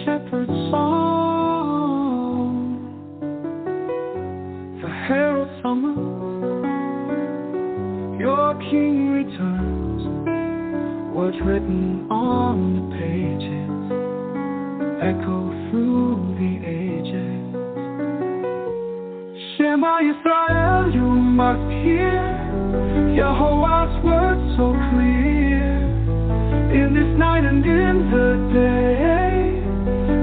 shepherd's song, the herald summons, your king returns. What's written on the pages echo through the ages. Shema Yisrael, you must hear Yahowah's words so clear. In this night and in the day,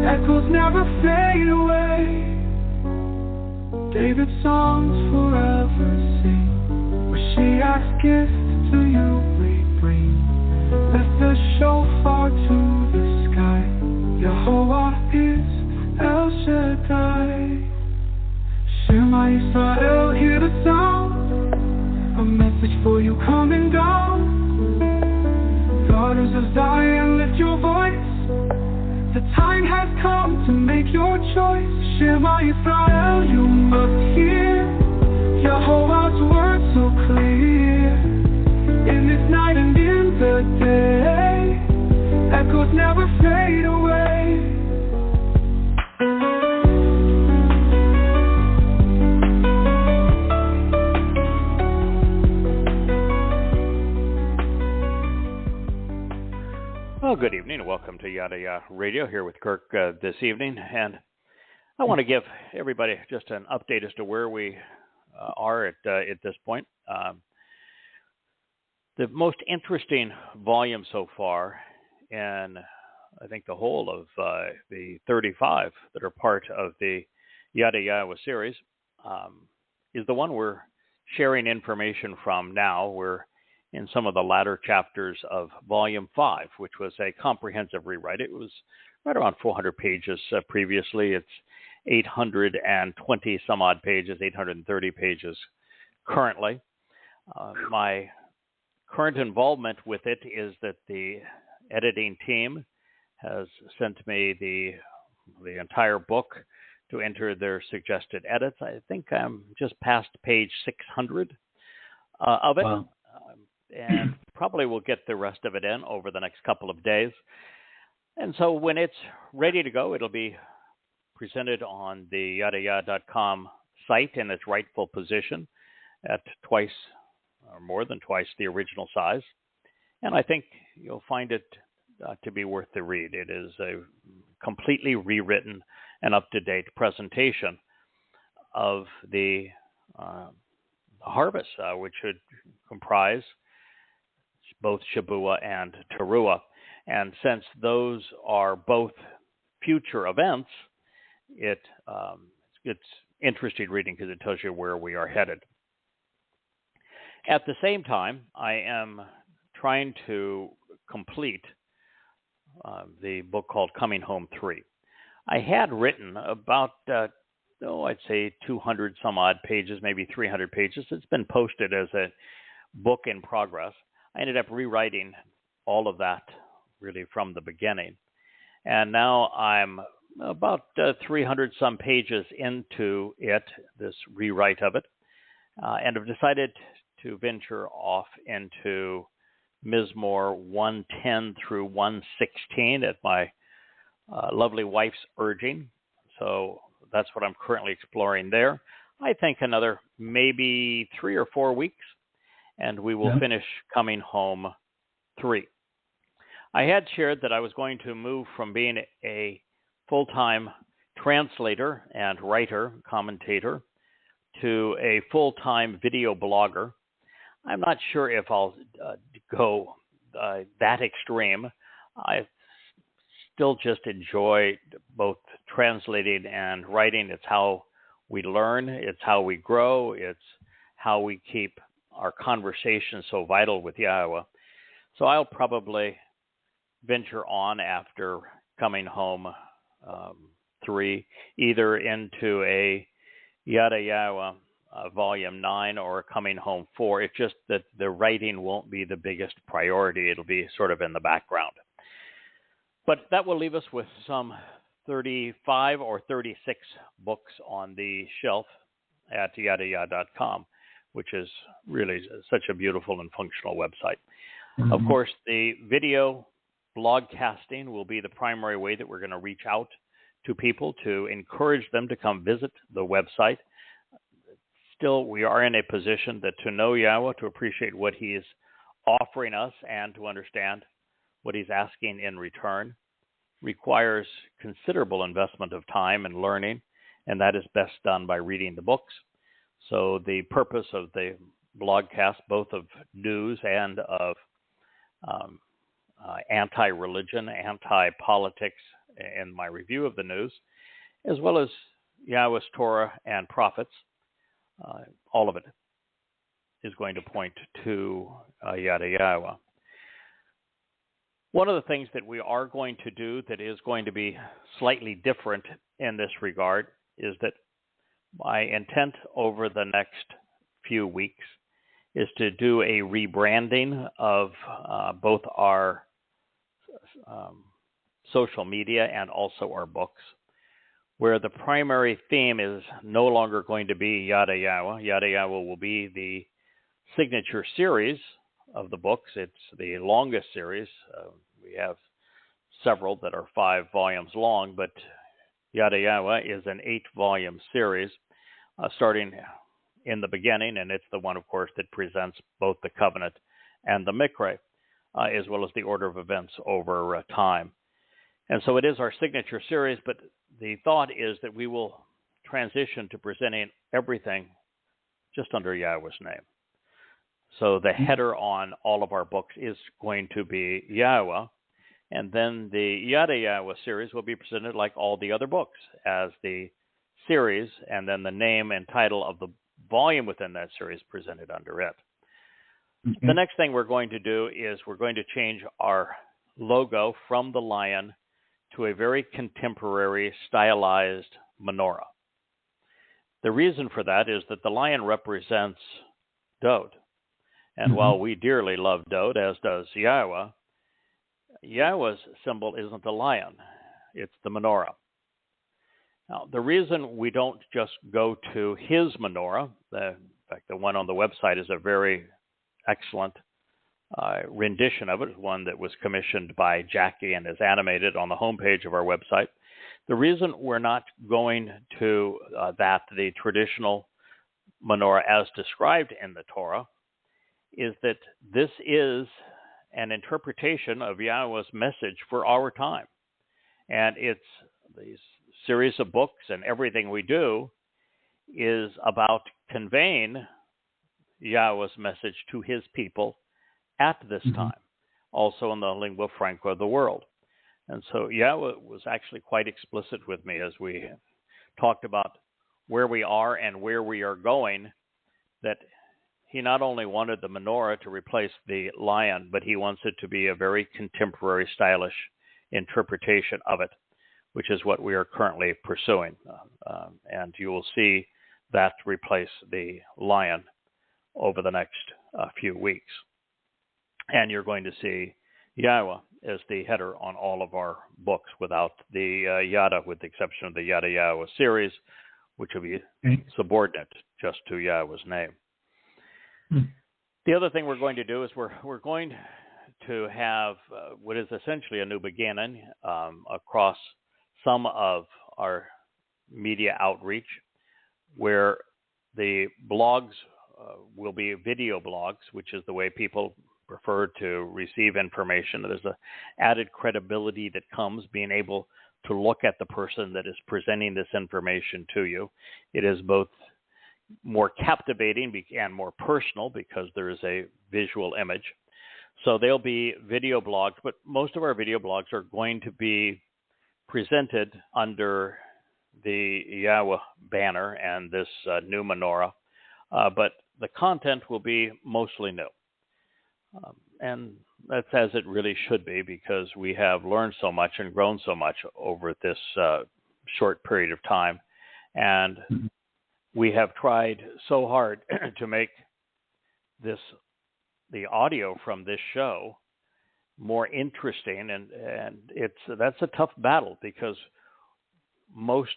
echoes never fade away. David's songs forever sing. Mashiach's gift to you we bring. Lift the shofar to the sky. Yahowah is El Shaddai. Shema Yisrael, hear the sound. A message for you coming down. Daughters of Zion, lift your voice. The time has come to make your choice. Shema Yisrael, you must hear Yahowah's words so clear. In this night and in the day, echoes never fade away. Well, good evening and welcome to Yahowah Radio here with Kirk this evening. And I want to give everybody just an update as to where we are at this point. The most interesting volume so far, and I think the whole of the 35 that are part of the Yahowah series, is the one we're sharing information from now. We're in some of the latter chapters of Volume 5, which was a comprehensive rewrite. It was right around 400 pages previously. It's 820 some odd pages, 830 pages currently. My current involvement with it is that the editing team has sent me the entire book to enter their suggested edits. I think I'm just past page 600 of it. Wow. And probably will get the rest of it in over the next couple of days. And so when it's ready to go, it'll be presented on the Yahowah.com site in its rightful position at twice or more than twice the original size. And I think you'll find it to be worth the read. It is a completely rewritten and up-to-date presentation of the harvest, which should comprise both Shabuah and Teruah. And since those are both future events, it's interesting reading because it tells you where we are headed. At the same time, I am trying to complete the book called Coming Home 3. I had written about, I'd say 200 some odd pages, maybe 300 pages. It's been posted as a book in progress. I ended up rewriting all of that really from the beginning. And now I'm about 300 some pages into it, this rewrite of it, and have decided to venture off into Mizmor 110 through 116 at my lovely wife's urging. So that's what I'm currently exploring there. I think another maybe 3 or 4 weeks, and we will finish Coming Home 3. I had shared that I was going to move from being a full-time translator and writer, commentator, to a full-time video blogger. I'm not sure if I'll go that extreme. I still just enjoy both translating and writing. It's how we learn. It's how we grow. It's how we keep our conversation so vital with Yahowah. So I'll probably venture on after Coming Home 3, either into a Yahowah Volume 9 or Coming Home 4. It's just that the writing won't be the biggest priority. It'll be sort of in the background. But that will leave us with some 35 or 36 books on the shelf at Yahowah.com, which is really such a beautiful and functional website. Mm-hmm. Of course, the video blogcasting will be the primary way that we're going to reach out to people to encourage them to come visit the website. Still, we are in a position that to know Yahowah, to appreciate what he is offering us, and to understand what he's asking in return requires considerable investment of time and learning, and that is best done by reading the books. So the purpose of the blogcast, both of news and of anti-religion, anti-politics in my review of the news, as well as Yahowah's Torah and prophets, all of it is going to point to Yahowah. One of the things that we are going to do that is going to be slightly different in this regard is that my intent over the next few weeks is to do a rebranding of both our social media and also our books, where the primary theme is no longer going to be Yahowah. Yahowah will be the signature series of the books. It's the longest series. We have several that are 5 volumes long, but Yahowah is an 8-volume series starting in the beginning, and it's the one, of course, that presents both the covenant and the Mikra, as well as the order of events over time. And so it is our signature series, but the thought is that we will transition to presenting everything just under Yahowah's name. So the header on all of our books is going to be Yahowah, and then the Yahowah series will be presented like all the other books as the series, and then the name and title of the volume within that series presented under it. Mm-hmm. The next thing we're going to do is we're going to change our logo from the lion to a very contemporary stylized menorah. The reason for that is that the lion represents Dode. And while we dearly love Dode, as does Yahowah, Yahowah's symbol isn't the lion, it's the menorah. Now, the reason we don't just go to his menorah, in fact, the one on the website is a very excellent rendition of it, one that was commissioned by Jackie and is animated on the homepage of our website. The reason we're not going to the traditional menorah as described in the Torah, is that this is an interpretation of Yahowah's message for our time. And it's these series of books and everything we do is about conveying Yahowah's message to his people at this time, also in the lingua franca of the world. And so Yahowah was actually quite explicit with me as we talked about where we are and where we are going, that he not only wanted the menorah to replace the lion, but he wants it to be a very contemporary, stylish interpretation of it, which is what we are currently pursuing. And you will see that replace the lion over the next few weeks. And you're going to see Yahowah as the header on all of our books without the Yada, with the exception of the Yahowah series, which will be subordinate just to Yahowah's name. The other thing we're going to do is we're going to have what is essentially a new beginning across some of our media outreach, where the blogs will be video blogs, which is the way people prefer to receive information. There's an added credibility that comes being able to look at the person that is presenting this information to you. It is both more captivating and more personal because there is a visual image. So there'll be video blogs, but most of our video blogs are going to be presented under the Yahowah banner and this new menorah, but the content will be mostly new. And that's as it really should be, because we have learned so much and grown so much over this short period of time. And we have tried so hard to make the audio from this show more interesting, and that's a tough battle, because most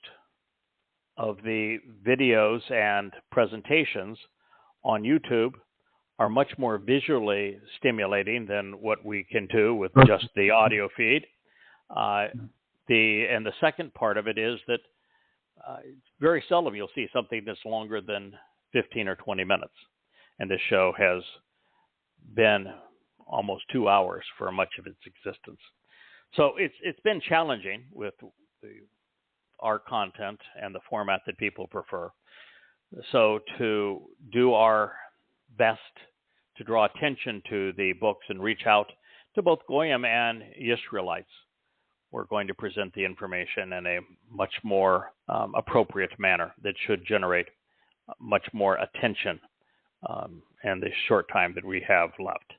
of the videos and presentations on YouTube are much more visually stimulating than what we can do with just the audio feed. The second part of it is that very seldom you'll see something that's longer than 15 or 20 minutes. And this show has been almost 2 hours for much of its existence. So it's been challenging with our content and the format that people prefer. So to do our best to draw attention to the books and reach out to both Goyim and Israelites, we're going to present the information in a much more appropriate manner that should generate much more attention in the short time that we have left.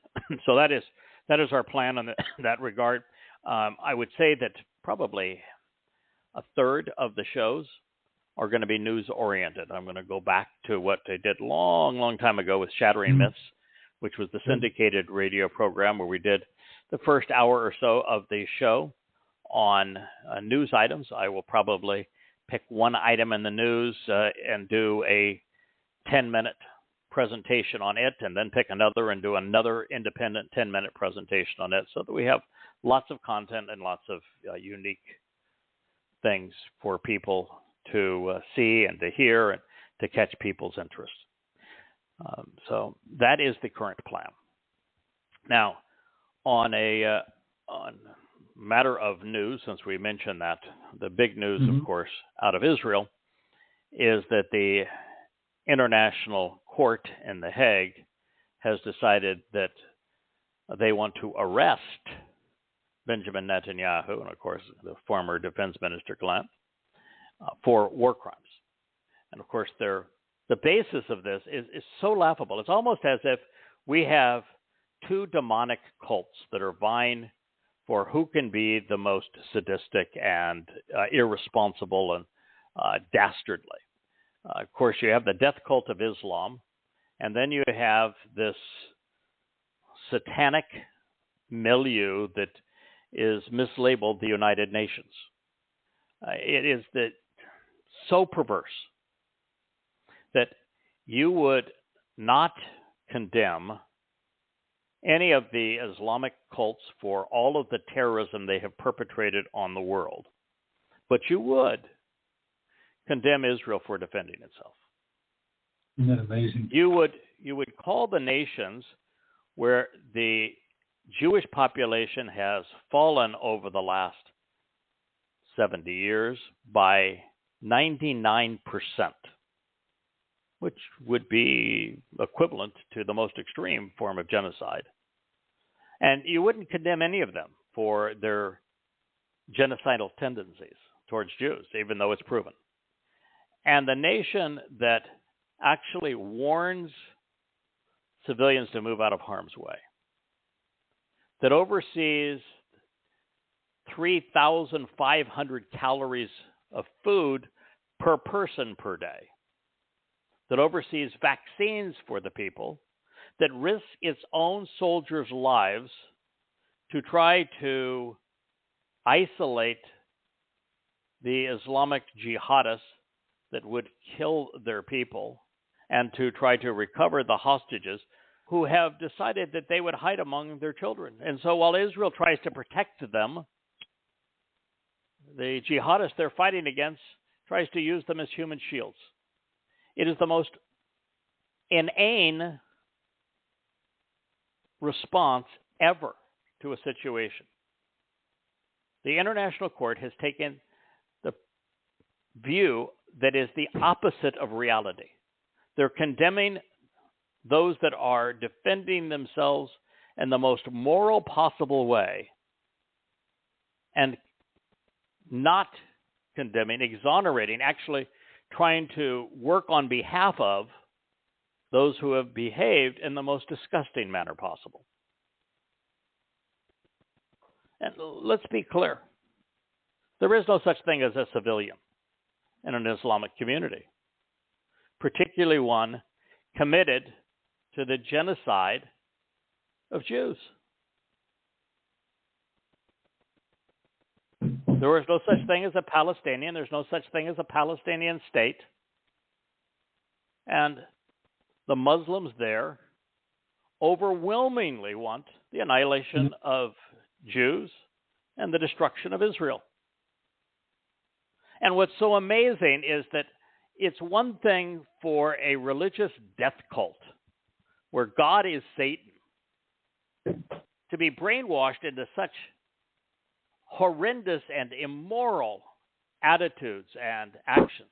So that is our plan in that regard. I would say that probably a third of the shows are going to be news-oriented. I'm going to go back to what I did long time ago with Shattering Myths, which was the syndicated radio program where we did the first hour or so of the show on news items. I will probably pick one item in the news and do a 10-minute presentation on it, and then pick another and do another independent 10-minute presentation on it, so that we have lots of content and lots of unique things for people to see and to hear and to catch people's interest. So that is the current plan. Now, on matter of news, since we mentioned that, the big news, of course, out of Israel is that the International Court in The Hague has decided that they want to arrest Benjamin Netanyahu, and of course the former Defense Minister Glant, for war crimes. And of course the basis of this is so laughable. It's almost as if we have two demonic cults that are vying for who can be the most sadistic and irresponsible and dastardly. Of course, you have the death cult of Islam, and then you have this satanic milieu that is mislabeled the United Nations. It is so perverse that you would not condemn any of the Islamic cults for all of the terrorism they have perpetrated on the world, but you would condemn Israel for defending itself. Isn't that amazing? You would call the nations where the Jewish population has fallen over the last 70 years by 99%, which would be equivalent to the most extreme form of genocide. And you wouldn't condemn any of them for their genocidal tendencies towards Jews, even though it's proven. And the nation that actually warns civilians to move out of harm's way, that oversees 3,500 calories of food per person per day, that oversees vaccines for the people, that risks its own soldiers' lives to try to isolate the Islamic jihadists that would kill their people, and to try to recover the hostages who have decided that they would hide among their children. And so while Israel tries to protect them, the jihadists they're fighting against tries to use them as human shields. It is the most inane response ever to a situation. The International Court has taken the view that is the opposite of reality. They're condemning those that are defending themselves in the most moral possible way, and not condemning, exonerating, actually trying to work on behalf of those who have behaved in the most disgusting manner possible. And let's be clear. There is no such thing as a civilian in an Islamic community, particularly one committed to the genocide of Jews. There is no such thing as a Palestinian. There's no such thing as a Palestinian state. And the Muslims there overwhelmingly want the annihilation of Jews and the destruction of Israel. And what's so amazing is that it's one thing for a religious death cult where God is Satan to be brainwashed into such horrendous and immoral attitudes and actions.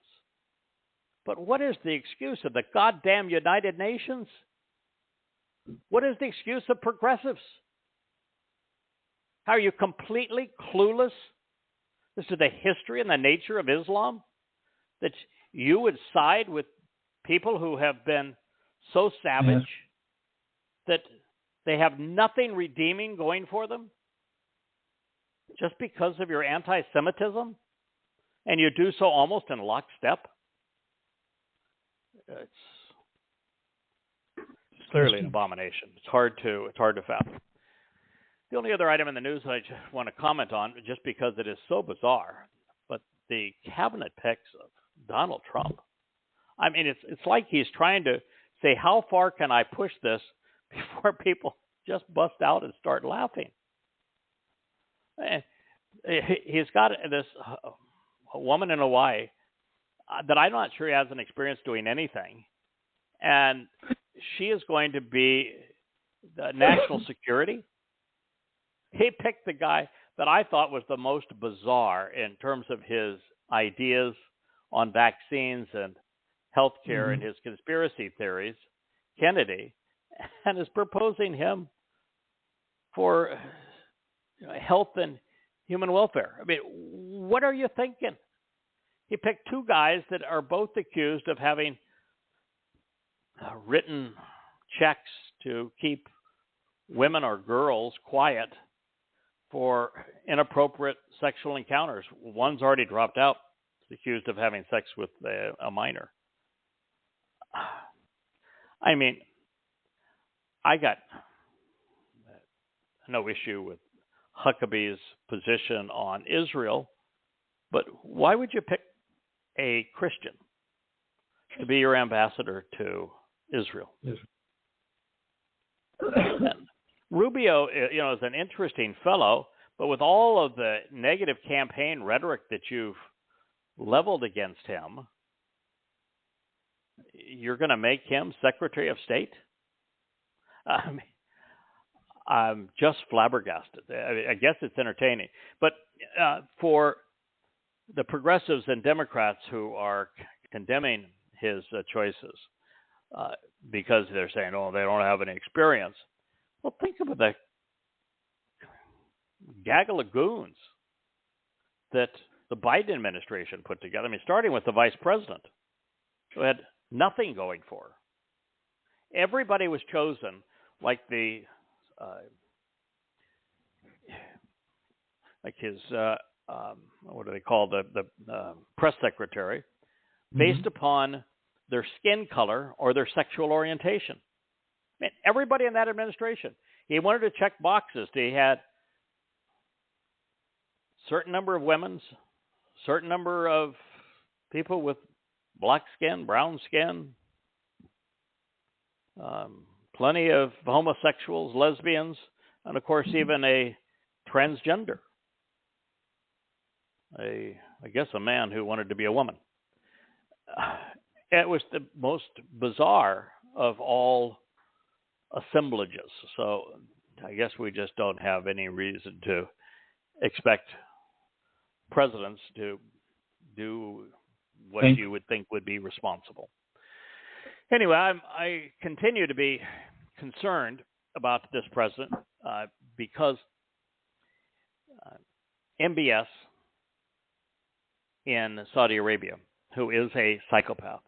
But what is the excuse of the goddamn United Nations? What is the excuse of progressives? How are you completely clueless as to the history and the nature of Islam? That you would side with people who have been so savage that they have nothing redeeming going for them just because of your anti-Semitism? And you do so almost in lockstep? It's clearly an abomination. It's hard to fathom. The only other item in the news that I just want to comment on, just because it is so bizarre, but the cabinet picks of Donald Trump. I mean, it's like he's trying to say, how far can I push this before people just bust out and start laughing? And he's got this woman in Hawaii that I'm not sure he has an experience doing anything. And she is going to be the national security. He picked the guy that I thought was the most bizarre in terms of his ideas on vaccines and healthcare and his conspiracy theories, Kennedy, and is proposing him for health and human welfare. I mean, what are you thinking? He picked two guys that are both accused of having written checks to keep women or girls quiet for inappropriate sexual encounters. One's already dropped out. He's accused of having sex with a minor. I mean, I got no issue with Huckabee's position on Israel, but why would you pick a Christian to be your ambassador to Israel? And Rubio, is an interesting fellow, but with all of the negative campaign rhetoric that you've leveled against him, you're going to make him Secretary of State? I mean, I'm just flabbergasted. I guess it's entertaining. But for the progressives and Democrats who are condemning his choices because they're saying, oh, they don't have any experience. Well, think about the gaggle of goons that the Biden administration put together. I mean, starting with the vice president, who had nothing going for her. Everybody was chosen like the his what do they call the press secretary, based upon their skin color or their sexual orientation. I mean, everybody in that administration, he wanted to check boxes. He had certain number of women, certain number of people with black skin, brown skin, plenty of homosexuals, lesbians, and of course even a transgender. I guess a man who wanted to be a woman. It was the most bizarre of all assemblages. So I guess we just don't have any reason to expect presidents to do what you would think would be responsible. Anyway, I continue to be concerned about this president because MBS in Saudi Arabia, who is a psychopath.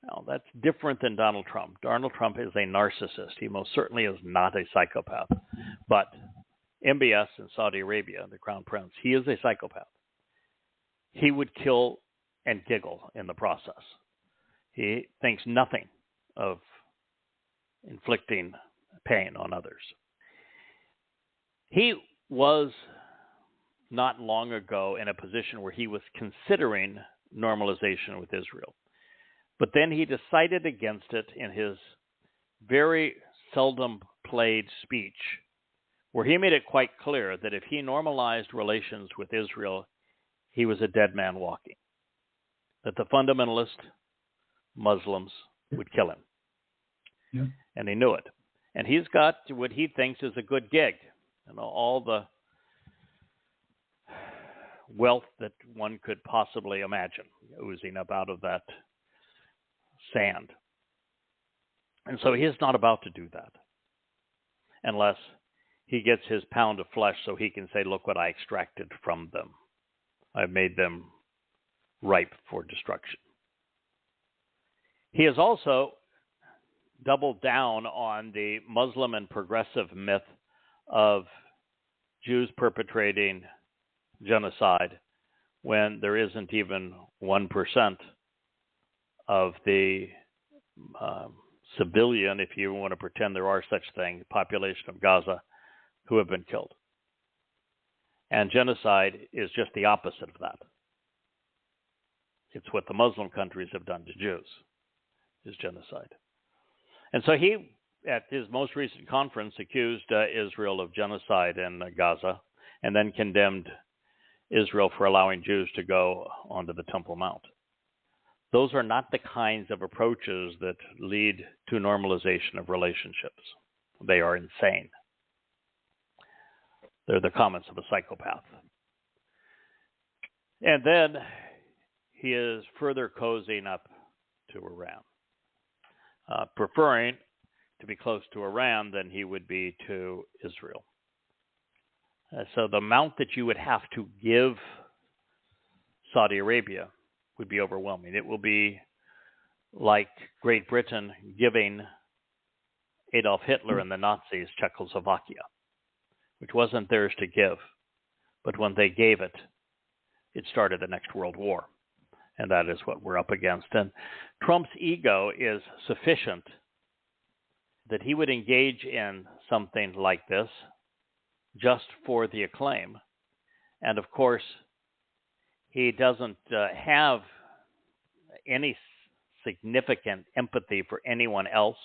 Now, that's different than Donald Trump. Donald Trump is a narcissist. He most certainly is not a psychopath. But MBS in Saudi Arabia, the crown prince, he is a psychopath. He would kill and giggle in the process. He thinks nothing of inflicting pain on others. He was not long ago in a position where he was considering normalization with Israel. But then he decided against it in his very seldom played speech where he made it quite clear that if he normalized relations with Israel, he was a dead man walking, that the fundamentalist Muslims would kill him. Yeah. And he knew it. And he's got what he thinks is a good gig. All the wealth that one could possibly imagine oozing up out of that sand. And so he is not about to do that unless he gets his pound of flesh so he can say, look what I extracted from them. I've made them ripe for destruction. He has also doubled down on the Muslim and progressive myth of Jews perpetrating genocide when there isn't even 1% of the civilian, if you want to pretend there are such things, population of Gaza who have been killed. And genocide is just the opposite of that. It's what the Muslim countries have done to Jews, is genocide. And so he, at his most recent conference, accused Israel of genocide in Gaza and then condemned Israel for allowing Jews to go onto the Temple Mount. Those are not the kinds of approaches that lead to normalization of relationships. They are insane. They're the comments of a psychopath. And then he is further cozying up to Iran, preferring to be close to Iran than he would be to Israel. So the amount that you would have to give Saudi Arabia would be overwhelming. It will be like Great Britain giving Adolf Hitler and the Nazis Czechoslovakia, which wasn't theirs to give. But when they gave it, it started the next world war. And that is what we're up against. And Trump's ego is sufficient that he would engage in something like this just for the acclaim. And of course, he doesn't have any significant empathy for anyone else.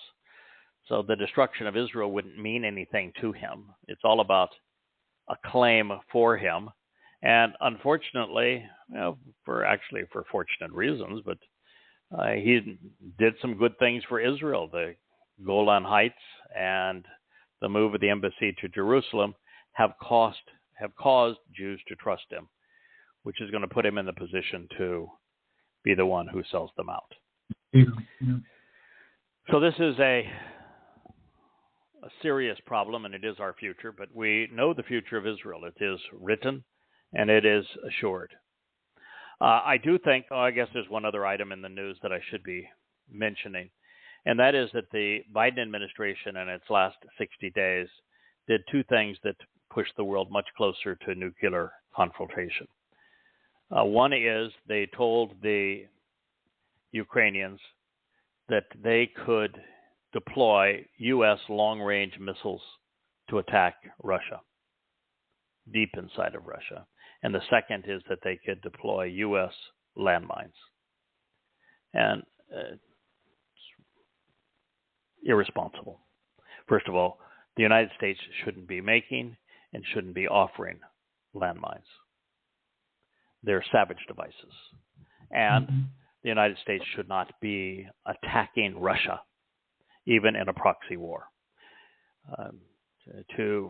So the destruction of Israel wouldn't mean anything to him. It's all about acclaim for him. And unfortunately, for fortunate reasons, but he did some good things for Israel. The Golan Heights and the move of the embassy to Jerusalem have caused Jews to trust him, which is going to put him in the position to be the one who sells them out. Yeah. So this is a serious problem, and it is our future, but we know the future of Israel. It is written, and it is assured. I do think, I guess there's one other item in the news that I should be mentioning, and that is that the Biden administration in its last 60 days did two things that pushed the world much closer to nuclear confrontation. One is they told the Ukrainians that they could deploy U.S. long-range missiles to attack Russia, deep inside of Russia. And the second is that they could deploy U.S. landmines. And it's irresponsible. First of all, the United States shouldn't be making and shouldn't be offering landmines. They're savage devices. And the United States should not be attacking Russia, even in a proxy war.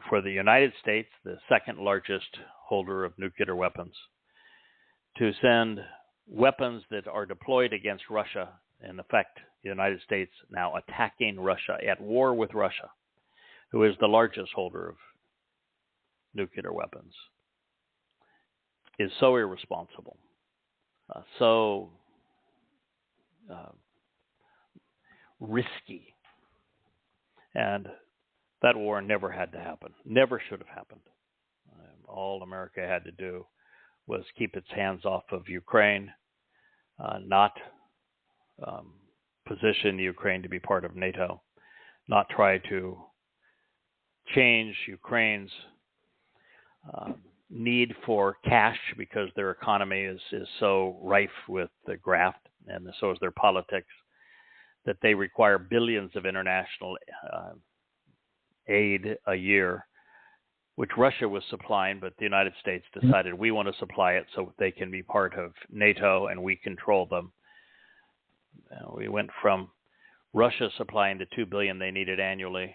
For the United States, the second largest holder of nuclear weapons, to send weapons that are deployed against Russia, in effect, the United States now attacking Russia, at war with Russia, who is the largest holder of nuclear weapons, is so irresponsible, so risky. And that war never had to happen, never should have happened. All America had to do was keep its hands off of Ukraine, not position Ukraine to be part of NATO, not try to change Ukraine's need for cash because their economy is so rife with the graft, and so is their politics, that they require billions of international aid a year, which Russia was supplying, but the United States decided we want to supply it so they can be part of NATO and we control them. We went from Russia supplying the $2 billion they needed annually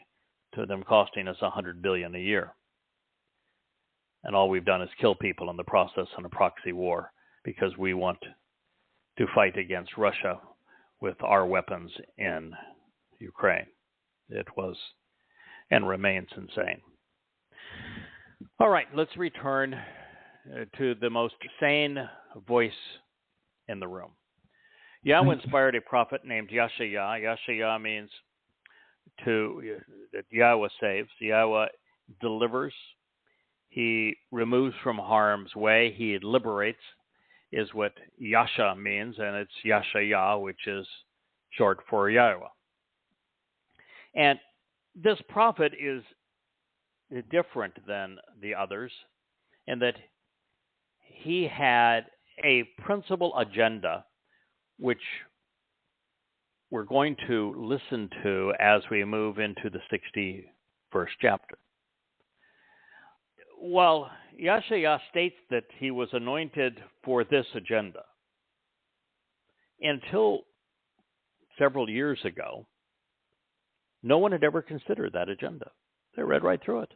to them costing us $100 billion a year. And all we've done is kill people in the process in a proxy war because we want to fight against Russia with our weapons in Ukraine. It was and remains insane. All right, let's return to the most sane voice in the room. Yahweh inspired a prophet named Yashayah. Yashayah means that Yahweh saves. Yahweh delivers. He removes from harm's way. He liberates is what Yasha means, and it's Yashayah, which is short for Yahweh. And this prophet is different than the others in that he had a principal agenda which we're going to listen to as we move into the 61st chapter. Well, Yashayah states that he was anointed for this agenda. Until several years ago, no one had ever considered that agenda. They read right through it.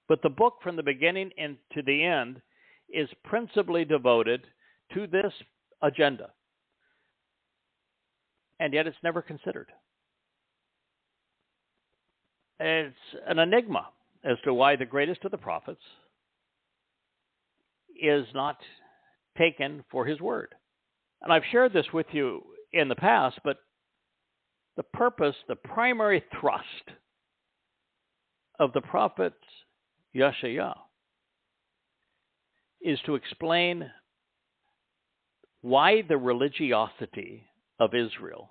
But the book from the beginning and to the end is principally devoted to this agenda. And yet it's never considered. It's an enigma as to why the greatest of the prophets is not taken for his word. And I've shared this with you in the past, but the purpose, the primary thrust of the prophet Yashayah is to explain why the religiosity of Israel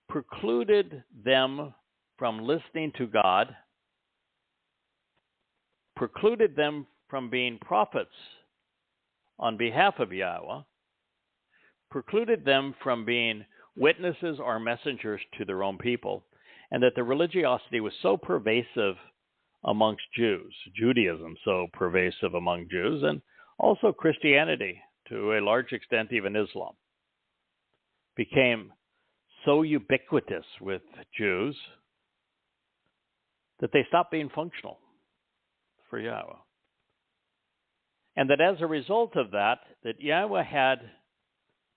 precluded them from listening to God, precluded them from being prophets on behalf of Yahweh, precluded them from being witnesses or messengers to their own people, and that the religiosity was so pervasive amongst Jews, Judaism so pervasive among Jews, and also Christianity, to a large extent even Islam, became so ubiquitous with Jews that they stopped being functional for Yahweh. And that as a result of that Yahweh had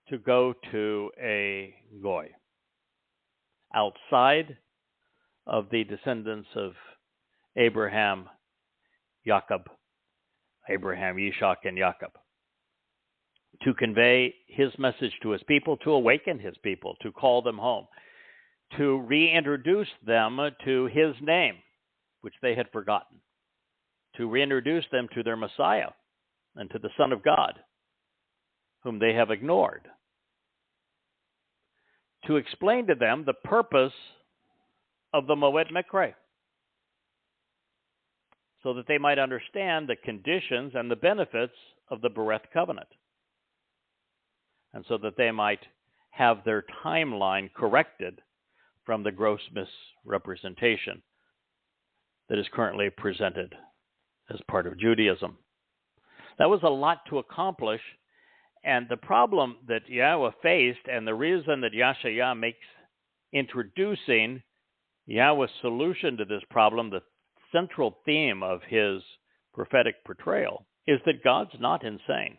to go to a goy outside of the descendants of Abraham, Jacob, Abraham, Yishak, and Jacob, to convey his message to his people, to awaken his people, to call them home, to reintroduce them to his name, which they had forgotten, to reintroduce them to their Messiah and to the Son of God, whom they have ignored, to explain to them the purpose of the Moed Mikre, so that they might understand the conditions and the benefits of the Bereth covenant, and so that they might have their timeline corrected from the gross misrepresentation that is currently presented as part of Judaism. That was a lot to accomplish, and the problem that Yahweh faced, and the reason that Yashayah makes introducing Yahweh's solution to this problem the central theme of his prophetic portrayal, is that God's not insane.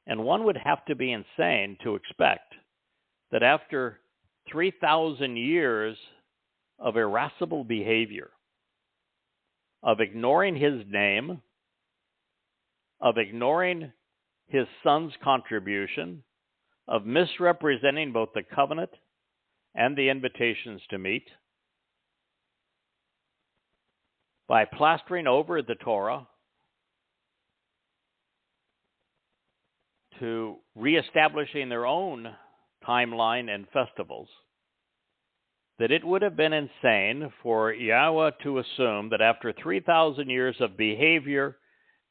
And one would have to be insane to expect that after 3,000 years of irascible behavior, of ignoring his name, of ignoring his son's contribution, of misrepresenting both the covenant and the invitations to meet, by plastering over the Torah, to reestablishing their own timeline and festivals, that it would have been insane for Yahweh to assume that after 3,000 years of behavior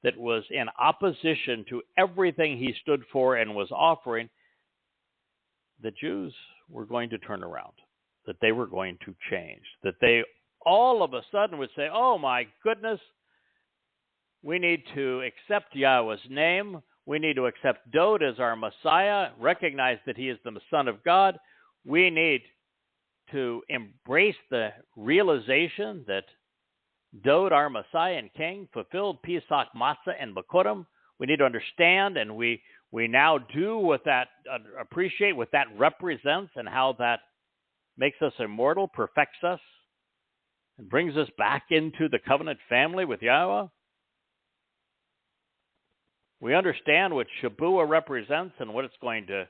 that was in opposition to everything he stood for and was offering, the Jews were going to turn around. that they were going to change, that they all of a sudden would say, oh my goodness, we need to accept Yahweh's name. We need to accept Dod as our Messiah, recognize that he is the Son of God. We need to embrace the realization that Dod, our Messiah and King, fulfilled Pesach, Matzah, and Bikurim. We need to understand, and we now do what that, appreciate what that represents and how that makes us immortal, perfects us, and brings us back into the covenant family with Yahweh. We understand what Shabuah represents and what it's going to,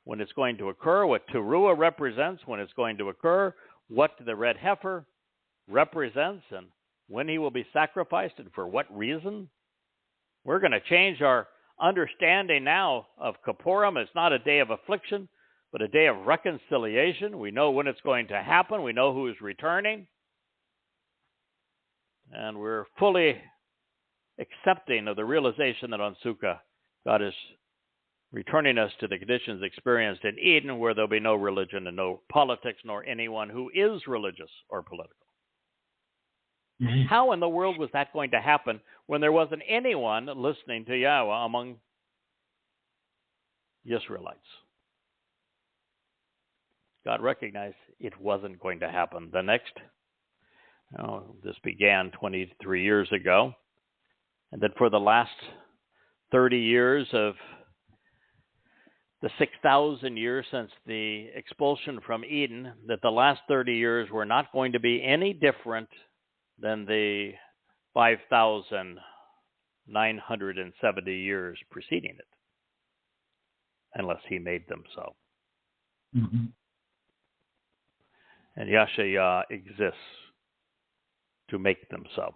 when it's going to occur, what Teruah represents when it's going to occur, what the red heifer represents, and when he will be sacrificed and for what reason. We're going to change our understanding now of Kippurim. It's not a day of affliction, but a day of reconciliation. We know when it's going to happen. We know who is returning. And we're fully accepting of the realization that on Sukkah, God is returning us to the conditions experienced in Eden, where there'll be no religion and no politics, nor anyone who is religious or political. Mm-hmm. How in the world was that going to happen when there wasn't anyone listening to Yahweh among Israelites? God recognized it wasn't going to happen. The next, this began 23 years ago, and that for the last 30 years of the 6,000 years since the expulsion from Eden, that the last 30 years were not going to be any different than the 5,970 years preceding it, unless he made them so. Mm-hmm. And Yashayah exists to make them so.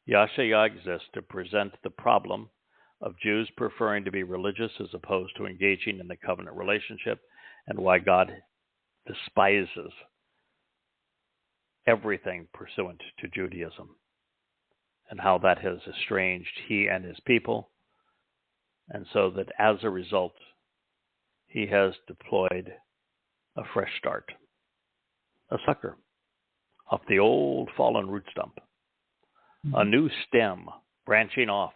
Yashayah exists to present the problem of Jews preferring to be religious as opposed to engaging in the covenant relationship, and why God despises everything pursuant to Judaism, and how that has estranged he and his people, and so that as a result, he has deployed a fresh start, a sucker off the old fallen root stump, a new stem branching off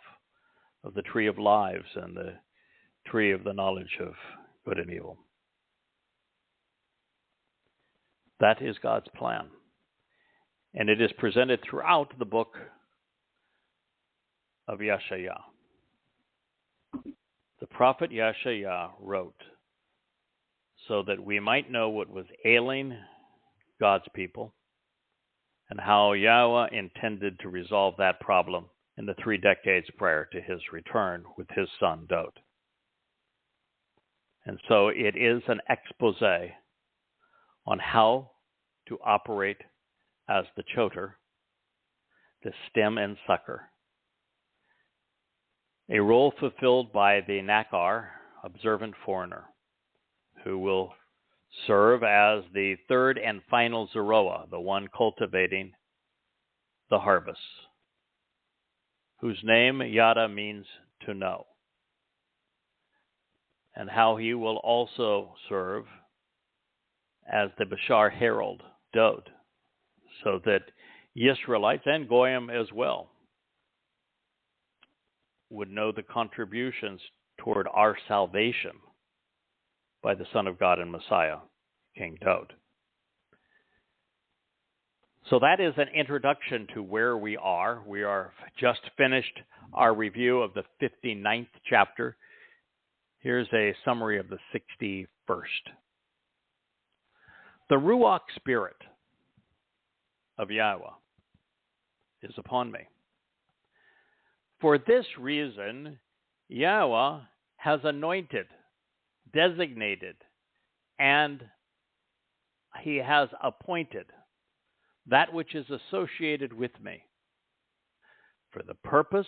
of the tree of lives and the tree of the knowledge of good and evil. That is God's plan. And it is presented throughout the book of Yashayah. The prophet Yashayah wrote so that we might know what was ailing God's people and how Yahweh intended to resolve that problem in the 3 decades prior to his return with his son Dod. And so it is an expose on how to operate as the choter, the stem and sucker, a role fulfilled by the Nakar, observant foreigner, who will serve as the third and final Zeroah, the one cultivating the harvest, whose name Yada means to know, and how he will also serve as the Bashar herald, Dod, so that Israelites and Goyim as well would know the contributions toward our salvation by the Son of God and Messiah, King Dod. So that is an introduction to where we are. We are just finished our review of the 59th chapter. Here's a summary of the 61st. The Ruach Spirit of Yahweh is upon me. For this reason, Yahweh has anointed, designated, and he has appointed that which is associated with me for the purpose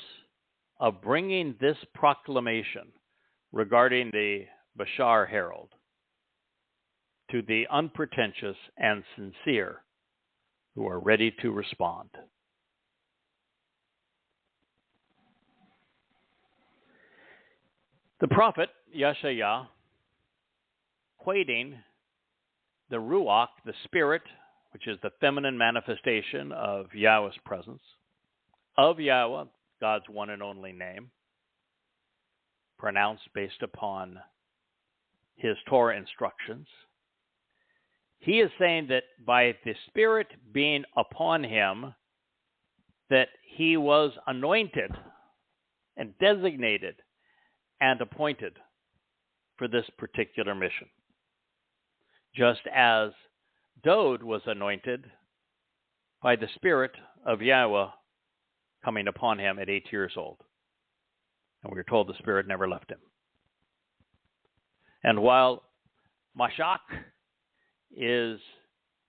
of bringing this proclamation regarding the Bashar herald to the unpretentious and sincere who are ready to respond. The prophet Yashayah, quoting the Ruach, the Spirit, which is the feminine manifestation of Yahweh's presence, of Yahweh, God's one and only name, pronounced based upon his Torah instructions. He is saying that by the Spirit being upon him, that he was anointed and designated and appointed for this particular mission. Just as Dode was anointed by the Spirit of Yahweh coming upon him at 8 years old. And we are told the Spirit never left him. And while Mashach is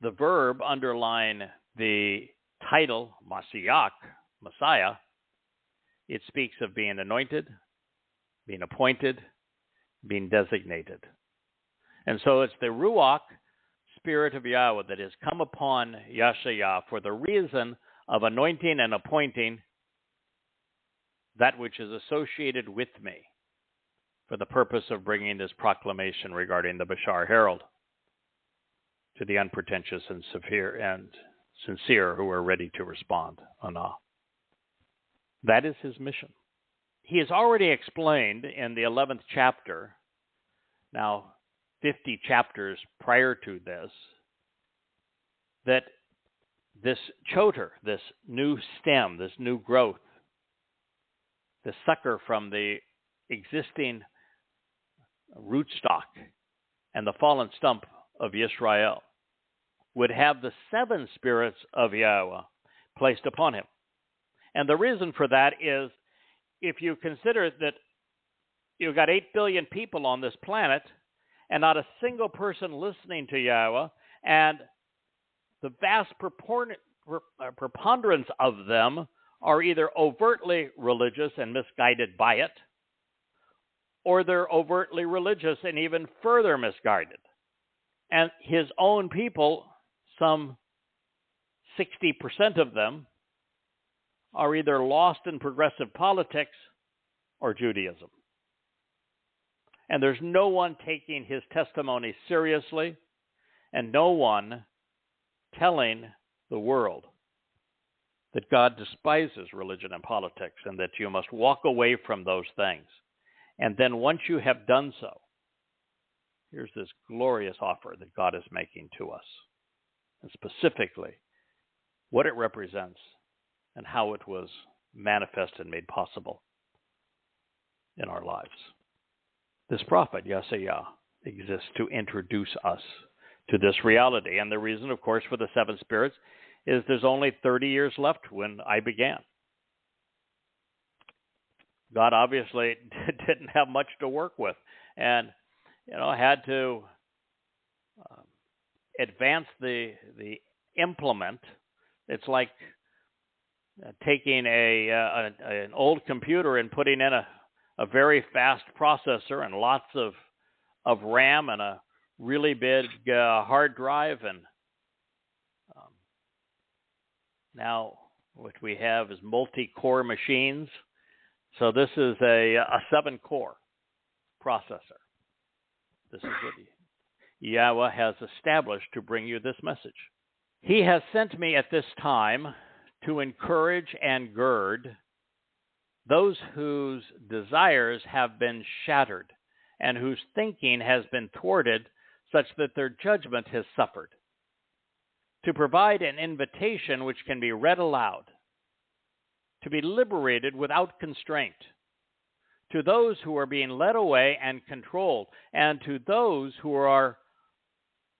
the verb underlying the title Mashiach, Messiah, it speaks of being anointed, being appointed, being designated. And so it's the Ruach, Spirit of Yahweh, that has come upon Yashayah for the reason of anointing and appointing that which is associated with me for the purpose of bringing this proclamation regarding the Bashar Herald to the unpretentious and sincere who are ready to respond. That is his mission. He has already explained in the 11th chapter, now 50 chapters prior to this, that this choter, this new stem, this new growth, the sucker from the existing rootstock and the fallen stump of Israel, would have the 7 spirits of Yahweh placed upon him. And the reason for that is, if you consider that you've got 8 billion people on this planet, and not a single person listening to Yahweh, and the vast preponderance of them are either overtly religious and misguided by it, or they're overtly religious and even further misguided. And his own people, some 60% of them, are either lost in progressive politics or Judaism. And there's no one taking his testimony seriously, and no one telling the world that God despises religion and politics and that you must walk away from those things. And then once you have done so, here's this glorious offer that God is making to us, and specifically what it represents and how it was manifested and made possible in our lives. This prophet, Yashayah, exists to introduce us to this reality. And the reason, of course, for the 7 spirits is there's only 30 years left when I began. God obviously didn't have much to work with, and had to advance the implement. It's like taking an old computer and putting in a very fast processor and lots of RAM and a really big hard drive, and now what we have is multi-core machines. So this is a 7-core processor. This is what Yahweh has established to bring you this message. He has sent me at this time to encourage and gird those whose desires have been shattered and whose thinking has been thwarted such that their judgment has suffered, to provide an invitation which can be read aloud, to be liberated without constraint, to those who are being led away and controlled, and to those who are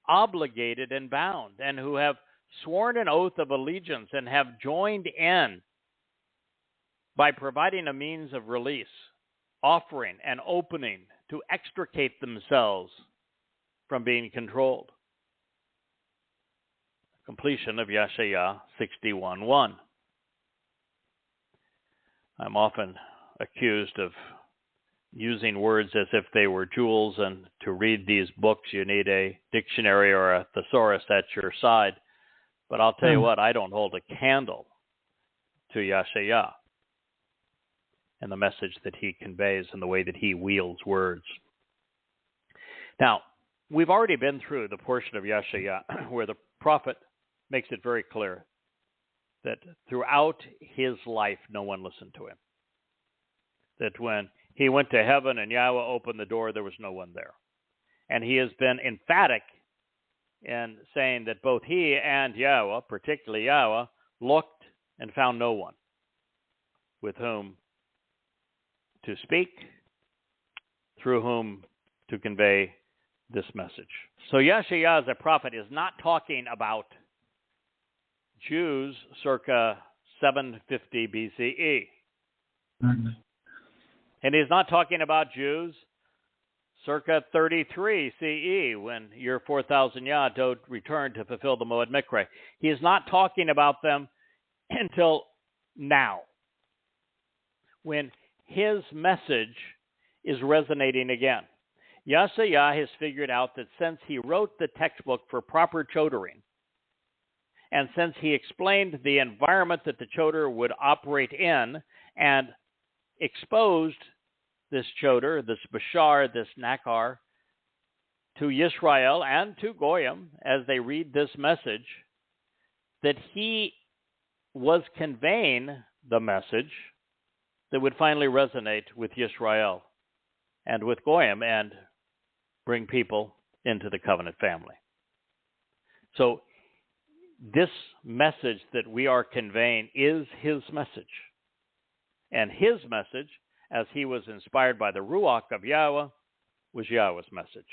obligated and bound, and who have sworn an oath of allegiance and have joined in by providing a means of release, offering an opening to extricate themselves from being controlled. Completion of Yashayah 61:1. I'm often accused of using words as if they were jewels, and to read these books you need a dictionary or a thesaurus at your side. But I'll tell you what, I don't hold a candle to Yashayah and the message that he conveys and the way that he wields words. Now, we've already been through the portion of Yashayah where the prophet makes it very clear that throughout his life, no one listened to him. That when he went to heaven and Yahweh opened the door, there was no one there. And he has been emphatic in saying that both he and Yahweh, particularly Yahweh, looked and found no one with whom to speak, through whom to convey this message. So Yashayah as a prophet is not talking about Jews circa 750 BCE. Mm-hmm. And he's not talking about Jews circa 33 CE, when year 4000 Yah Dod returned to fulfill the Moed Mikre. He is not talking about them until now, when his message is resonating again. Yashayah has figured out that since he wrote the textbook for proper chodering, and since he explained the environment that the choder would operate in and exposed this choder, this bashar, this nakar, to Yisrael and to Goyim as they read this message, that he was conveying the message that would finally resonate with Yisrael and with Goyim and bring people into the covenant family. So this message that we are conveying is his message. And his message, as he was inspired by the Ruach of Yahweh, was Yahweh's message.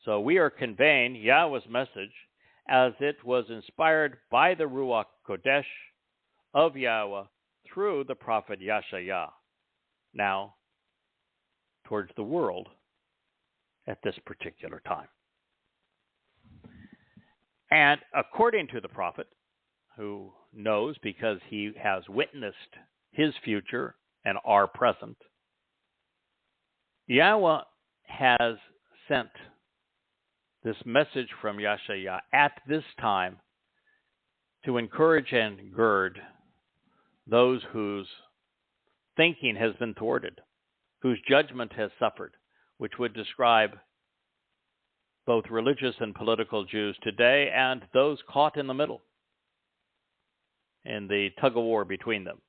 So we are conveying Yahweh's message as it was inspired by the Ruach Kodesh of Yahweh through the prophet Yashayah, now towards the world at this particular time. And according to the prophet, who knows because he has witnessed his future and our present, Yahweh has sent this message from Yashayah at this time to encourage and gird those whose thinking has been thwarted, whose judgment has suffered, which would describe both religious and political Jews today and those caught in the middle in the tug-of-war between them.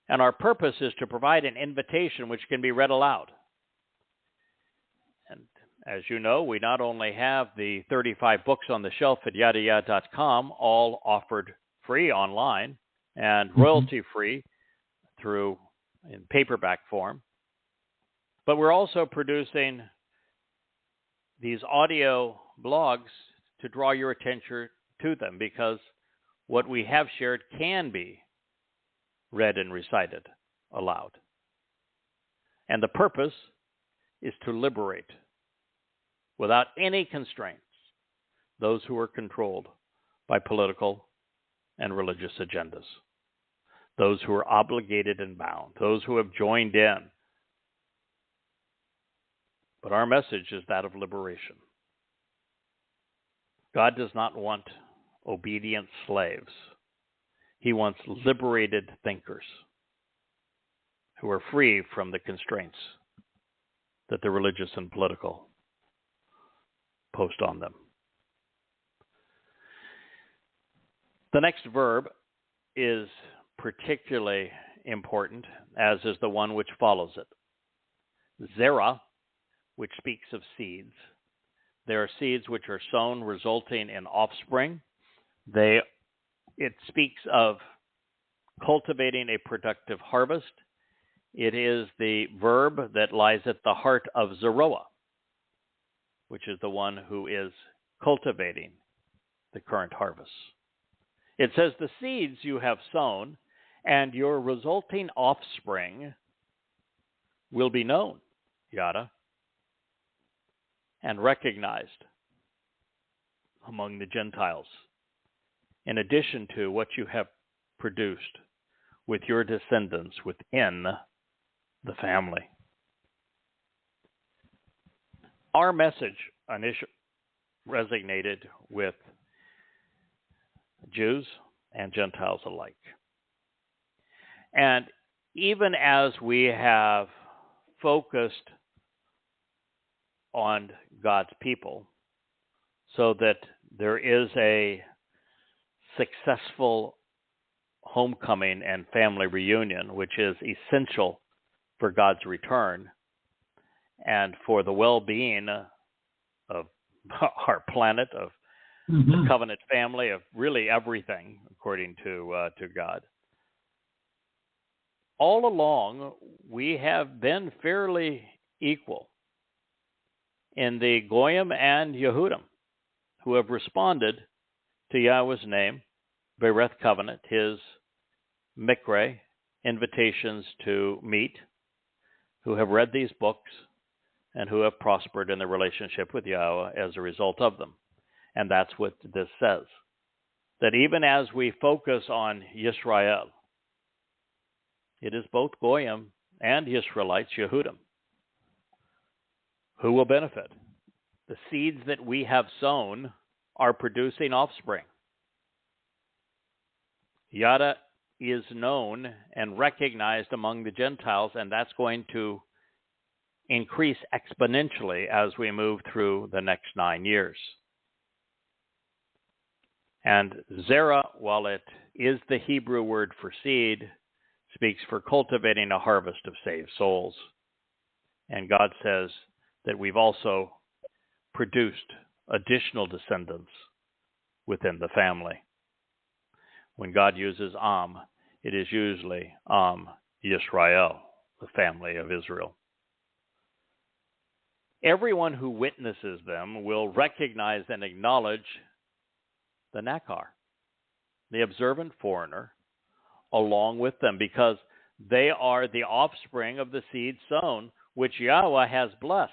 And our purpose is to provide an invitation which can be read aloud. And as you know, we not only have the 35 books on the shelf at yadayah.com, all offered free online and royalty-free through in paperback form, but we're also producing these audio blogs to draw your attention to them, because what we have shared can be read and recited aloud. And the purpose is to liberate, without any constraints, those who are controlled by political and religious agendas, those who are obligated and bound, those who have joined in. But our message is that of liberation. God does not want obedient slaves. He wants liberated thinkers who are free from the constraints that the religious and political post on them. The next verb is particularly important, as is the one which follows it. Zerah, which speaks of seeds. There are seeds which are sown, resulting in offspring. It speaks of cultivating a productive harvest. It is the verb that lies at the heart of Zeroah, which is the one who is cultivating the current harvest. It says, the seeds you have sown and your resulting offspring will be known, Yada, and recognized among the Gentiles, in addition to what you have produced with your descendants within the family. Our message initially resonated with Jews and Gentiles alike. And even as we have focused on God's people so that there is a successful homecoming and family reunion, which is essential for God's return and for the well-being of our planet, of the covenant family, of really everything, according to God. All along, we have been fairly equal in the Goyim and Yehudim, who have responded to Yahweh's name, Bereth Covenant, his Mikre, invitations to meet, who have read these books, and who have prospered in their relationship with Yahweh as a result of them. And that's what this says. That even as we focus on Yisrael, it is both Goyim and Israelites, Yehudim, who will benefit. The seeds that we have sown are producing offspring. Yada is known and recognized among the Gentiles, and that's going to increase exponentially as we move through the next 9 years. And Zerah, while it is the Hebrew word for seed, speaks for cultivating a harvest of saved souls. And God says that we've also produced additional descendants within the family. When God uses Am, it is usually Am Yisrael, the family of Israel. Everyone who witnesses them will recognize and acknowledge the Nakar, the observant foreigner, along with them, because they are the offspring of the seed sown, which Yahweh has blessed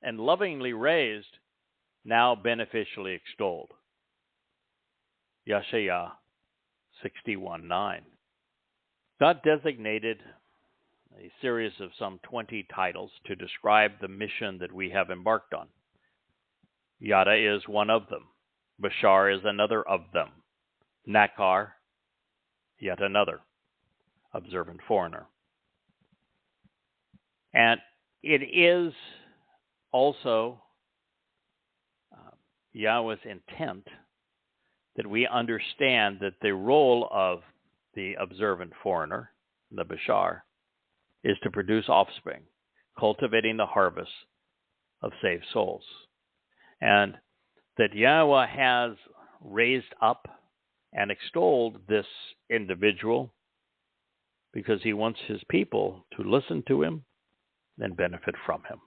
and lovingly raised, now beneficially extolled. Yashayah 61:9. God designated a series of some 20 titles to describe the mission that we have embarked on. Yada is one of them. Bashar is another of them. Nakar, yet another. Observant foreigner. And it is also Yahweh's intent that we understand that the role of the observant foreigner, the Bashar, is to produce offspring, cultivating the harvest of saved souls. And that Yahweh has raised up and extolled this individual because he wants his people to listen to him and benefit from him.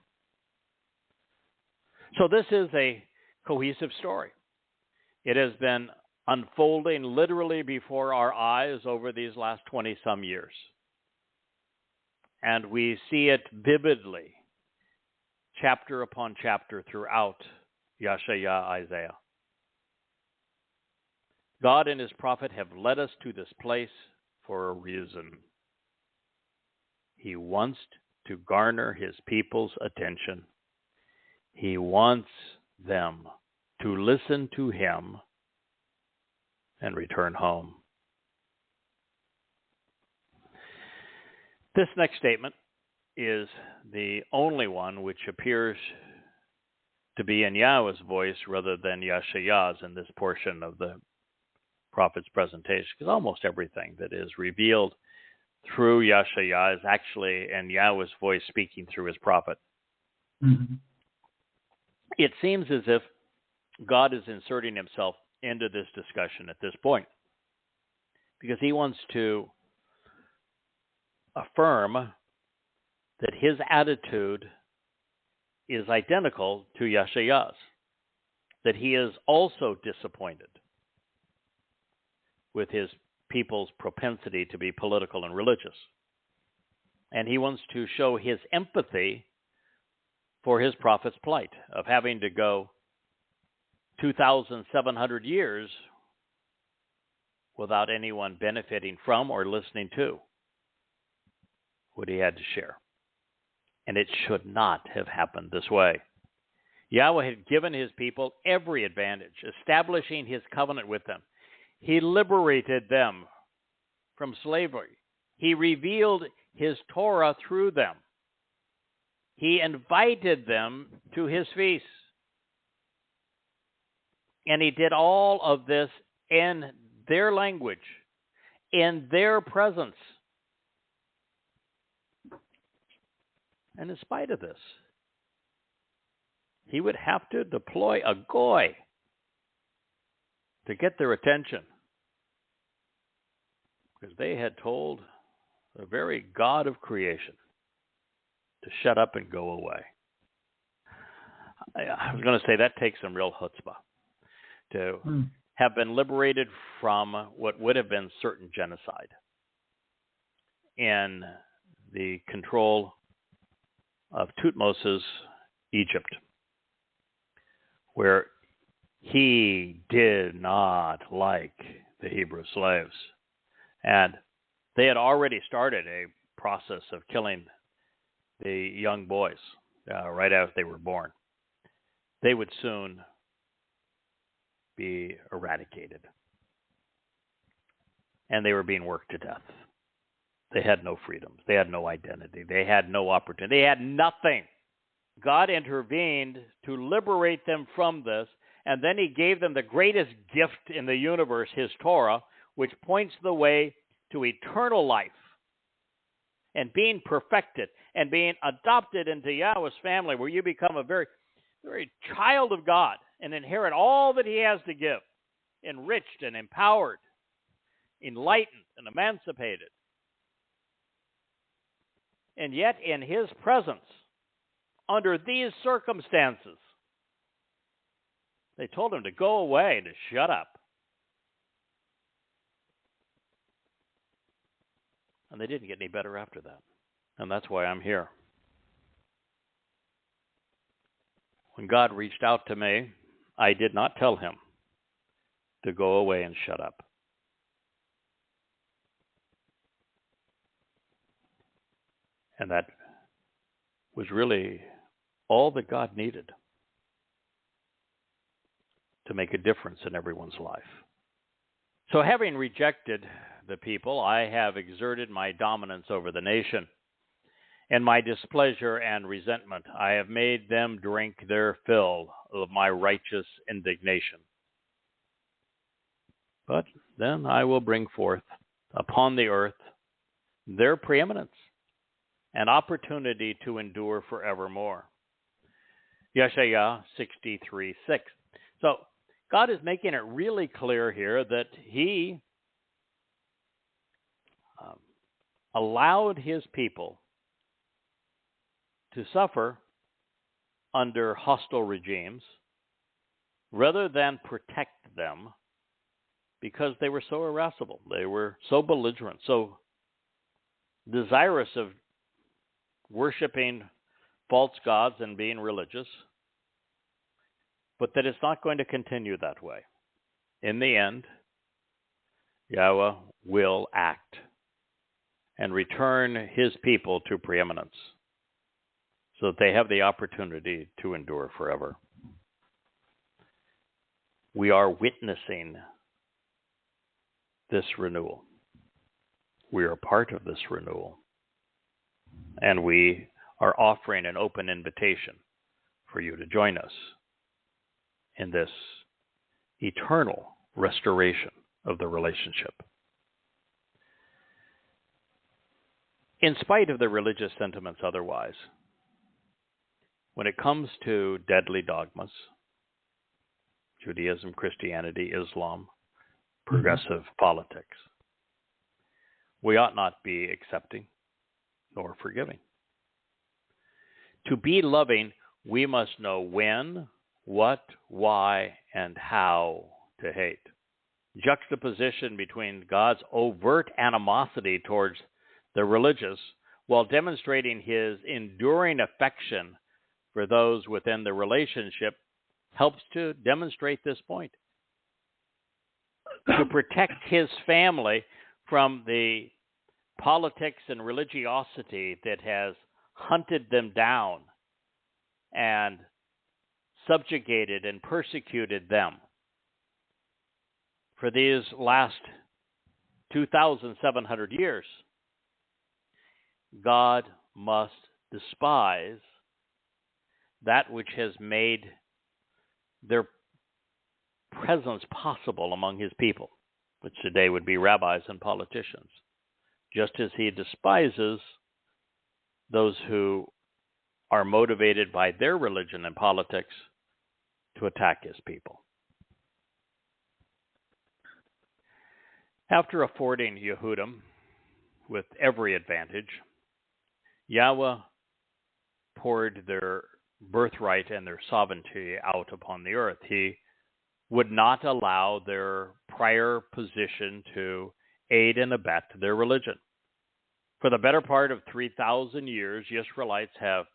So this is a cohesive story. It has been unfolding literally before our eyes over these last 20-some years. And we see it vividly, chapter upon chapter throughout Yashayah, Isaiah. God and his prophet have led us to this place for a reason. He wants to garner his people's attention. He wants them to listen to him and return home. This next statement is the only one which appears to be in Yahweh's voice rather than Yashayah's in this portion of the prophet's presentation, because almost everything that is revealed through Yashayah is actually in Yahweh's voice speaking through his prophet. Mm-hmm. It seems as if God is inserting himself into this discussion at this point, because he wants to affirm that his attitude is identical to Yashayah's, that he is also disappointed with his people's propensity to be political and religious. And he wants to show his empathy for his prophet's plight of having to go 2,700 years without anyone benefiting from or listening to what he had to share. And it should not have happened this way. Yahweh had given his people every advantage, establishing his covenant with them. He liberated them from slavery. He revealed his Torah through them. He invited them to his feast. And he did all of this in their language, in their presence. And in spite of this, he would have to deploy a goy to get their attention, because they had told the very God of creation to shut up and go away. I was going to say that takes some real chutzpah to have been liberated from what would have been certain genocide in the control of Thutmose' Egypt, where he did not like the Hebrew slaves. And they had already started a process of killing the young boys right after they were born. They would soon be eradicated. And they were being worked to death. They had no freedoms. They had no identity. They had no opportunity. They had nothing. God intervened to liberate them from this, and then he gave them the greatest gift in the universe, his Torah, which points the way to eternal life and being perfected and being adopted into Yahweh's family, where you become a very, very child of God and inherit all that he has to give, enriched and empowered, enlightened and emancipated. And yet in his presence, under these circumstances, they told him to go away, to shut up. And they didn't get any better after that. And that's why I'm here. When God reached out to me, I did not tell him to go away and shut up. And that was really all that God needed to make a difference in everyone's life. So having rejected the people, I have exerted my dominance over the nation. In my displeasure and resentment, I have made them drink their fill of my righteous indignation. But then I will bring forth upon the earth their preeminence, an opportunity to endure forevermore. Yashayah 63:6. So God is making it really clear here that he allowed his people to suffer under hostile regimes rather than protect them, because they were so irascible. They were so belligerent, so desirous of worshiping false gods and being religious, but that it's not going to continue that way. In the end, Yahweh will act and return his people to preeminence so that they have the opportunity to endure forever. We are witnessing this renewal. We are part of this renewal. And we are offering an open invitation for you to join us in this eternal restoration of the relationship. In spite of the religious sentiments otherwise, when it comes to deadly dogmas, Judaism, Christianity, Islam, progressive politics, we ought not be accepting nor forgiving. To be loving, we must know when, what, why, and how to hate. Juxtaposition between God's overt animosity towards the religious while demonstrating his enduring affection for those within the relationship helps to demonstrate this point. To protect his family from the politics and religiosity that has hunted them down and subjugated and persecuted them for these last 2,700 years, God must despise that which has made their presence possible among his people, which today would be rabbis and politicians, just as he despises those who are motivated by their religion and politics to attack his people. After affording Yehudim with every advantage, Yahweh poured their birthright and their sovereignty out upon the earth. He would not allow their prior position to aid and abet their religion. For the better part of 3,000 years, Israelites have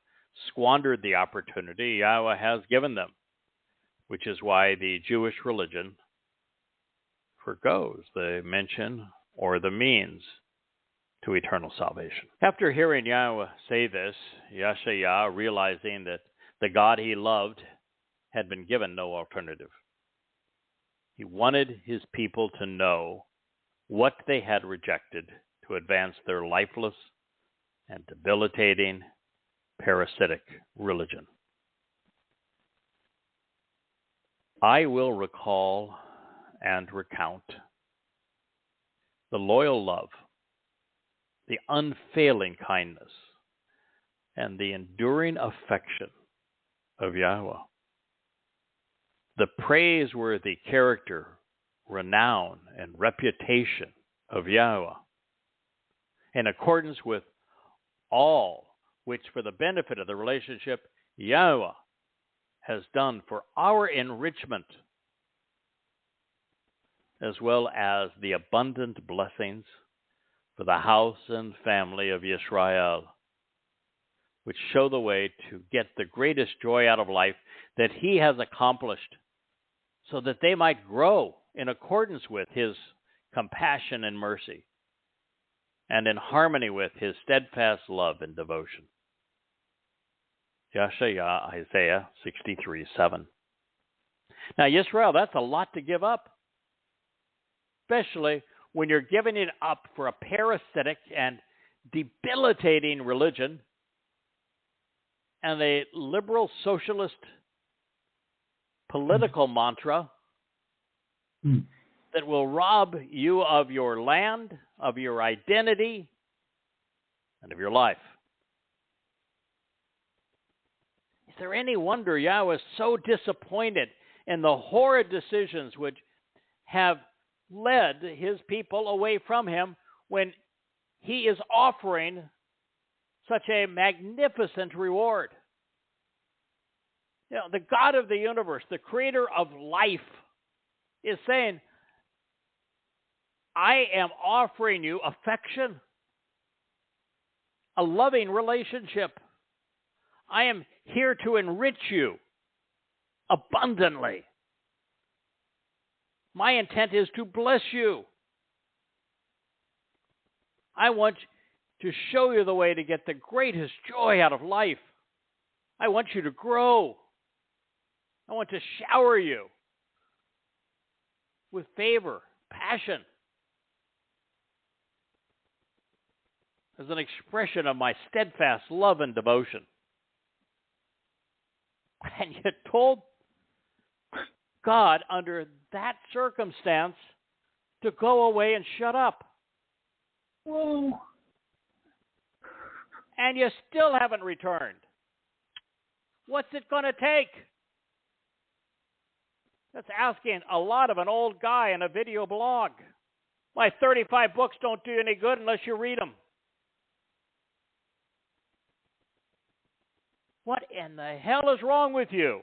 squandered the opportunity Yahweh has given them, which is why the Jewish religion forgoes the mention or the means to eternal salvation. After hearing Yahweh say this, Yashayah, realizing that the God he loved had been given no alternative. He wanted his people to know what they had rejected to advance their lifeless and debilitating parasitic religion. I will recall and recount the loyal love, the unfailing kindness, and the enduring affection of Yahweh. The praiseworthy character, renown, and reputation of Yahweh, in accordance with all which, for the benefit of the relationship, Yahweh has done for our enrichment, as well as the abundant blessings for the house and family of Yisrael, which show the way to get the greatest joy out of life that he has accomplished, so that they might grow in accordance with his compassion and mercy, and in harmony with his steadfast love and devotion. Yashayah, Isaiah 63:7. Now, Yisrael, that's a lot to give up, especially when you're giving it up for a parasitic and debilitating religion and a liberal socialist political mantra that will rob you of your land, of your identity, and of your life. Is there any wonder Yahweh is so disappointed in the horrid decisions which have led his people away from him when he is offering such a magnificent reward? You know, the God of the universe, the creator of life, is saying, I am offering you affection, a loving relationship. I am here to enrich you abundantly. My intent is to bless you. I want to show you the way to get the greatest joy out of life. I want you to grow. I want to shower you with favor, passion, as an expression of my steadfast love and devotion. And you told God under that circumstance to go away and shut up. Whoa. And you still haven't returned. What's it going to take? That's asking a lot of an old guy in a video blog. My 35 books don't do any good unless you read them. What in the hell is wrong with you?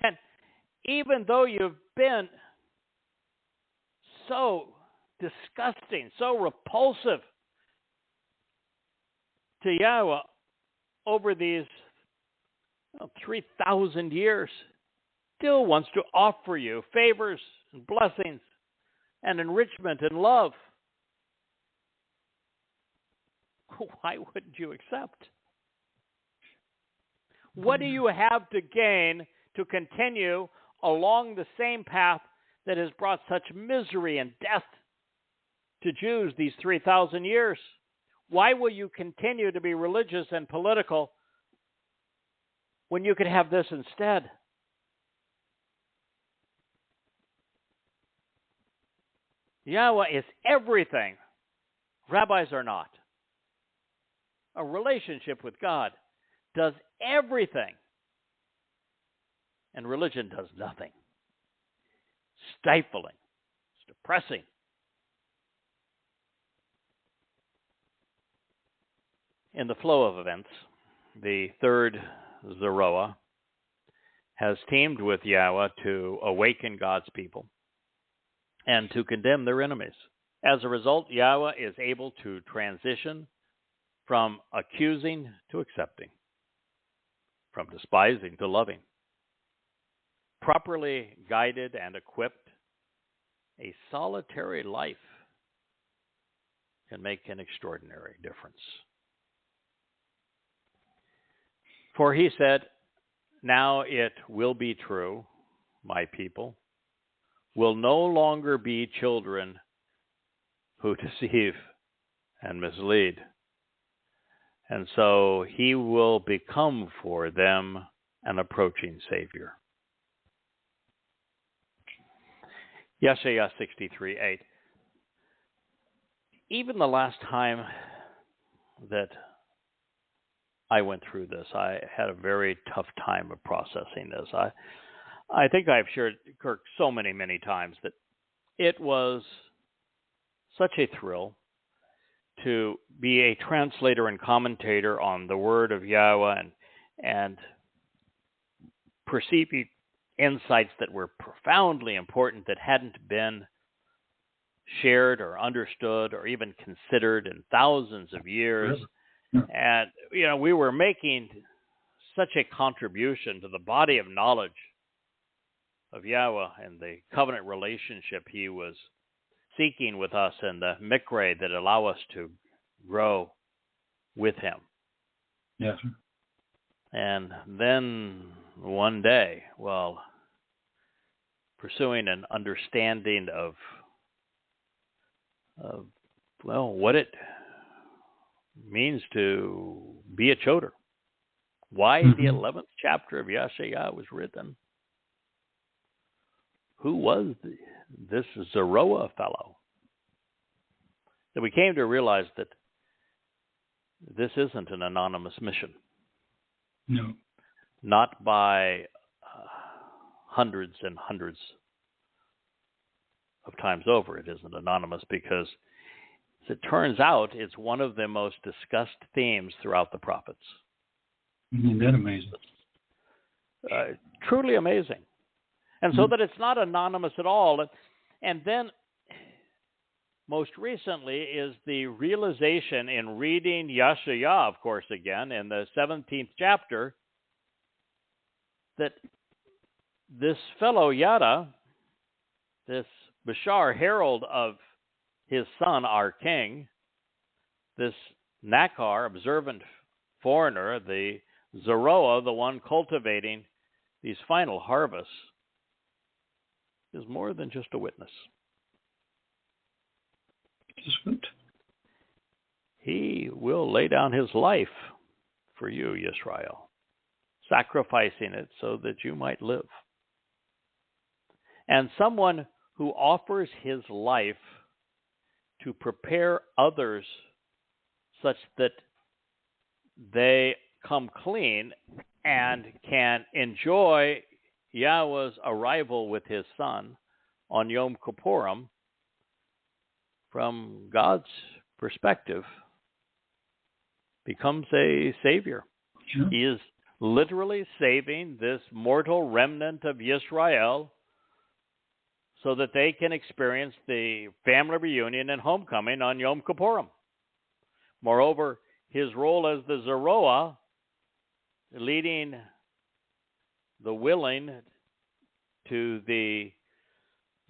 And even though you've been so disgusting, so repulsive to Yahweh over these 3,000 years, still wants to offer you favors and blessings and enrichment and love. Why wouldn't you accept? What do you have to gain to continue along the same path that has brought such misery and death to Jews these 3,000 years? Why will you continue to be religious and political when you could have this instead? Yahowah is everything. Rabbis are not. A relationship with God does everything. And religion does nothing. Stifling. It's depressing. In the flow of events, the third Zeroah has teamed with Yahowah to awaken God's people and to condemn their enemies. As a result, Yahowah is able to transition from accusing to accepting, from despising to loving. Properly guided and equipped, a solitary life can make an extraordinary difference. For he said, "Now it will be true, my people will no longer be children who deceive and mislead. And so he will become for them an approaching Savior." Yashayah 63:8. Even the last time that I went through this, I had a very tough time of processing this. I think I've shared, Kirk, so many times that it was such a thrill to be a translator and commentator on the Word of Yahowah and perceiving insights that were profoundly important that hadn't been shared or understood or even considered in thousands of years. And, we were making such a contribution to the body of knowledge of Yahowah and the covenant relationship he was seeking with us and the mikre that allow us to grow with him. Yes. And then one day, pursuing an understanding of what it means to be a choder, why the 11th chapter of Yashayah was written, who was this Zeroah fellow, that we came to realize that this isn't an anonymous mission. No. Not by hundreds and hundreds of times over. It isn't anonymous because, as it turns out, it's one of the most discussed themes throughout the prophets. Isn't that amazing? Truly amazing. And so that it's not anonymous at all. And then, most recently, is the realization in reading Yashayah, of course, again, in the 17th chapter, that this fellow Yada, this Bashar, herald of his son, our king, this Nakar, observant foreigner, the Zeroah, the one cultivating these final harvests, is more than just a witness. He will lay down his life for you, Yisrael, sacrificing it so that you might live. And someone who offers his life to prepare others such that they come clean and can enjoy Yahowah's arrival with his son on Yom Kippurim, from God's perspective, becomes a savior. Sure. He is literally saving this mortal remnant of Yisrael so that they can experience the family reunion and homecoming on Yom Kippurim. Moreover, his role as the Zeroah, leading the willing to the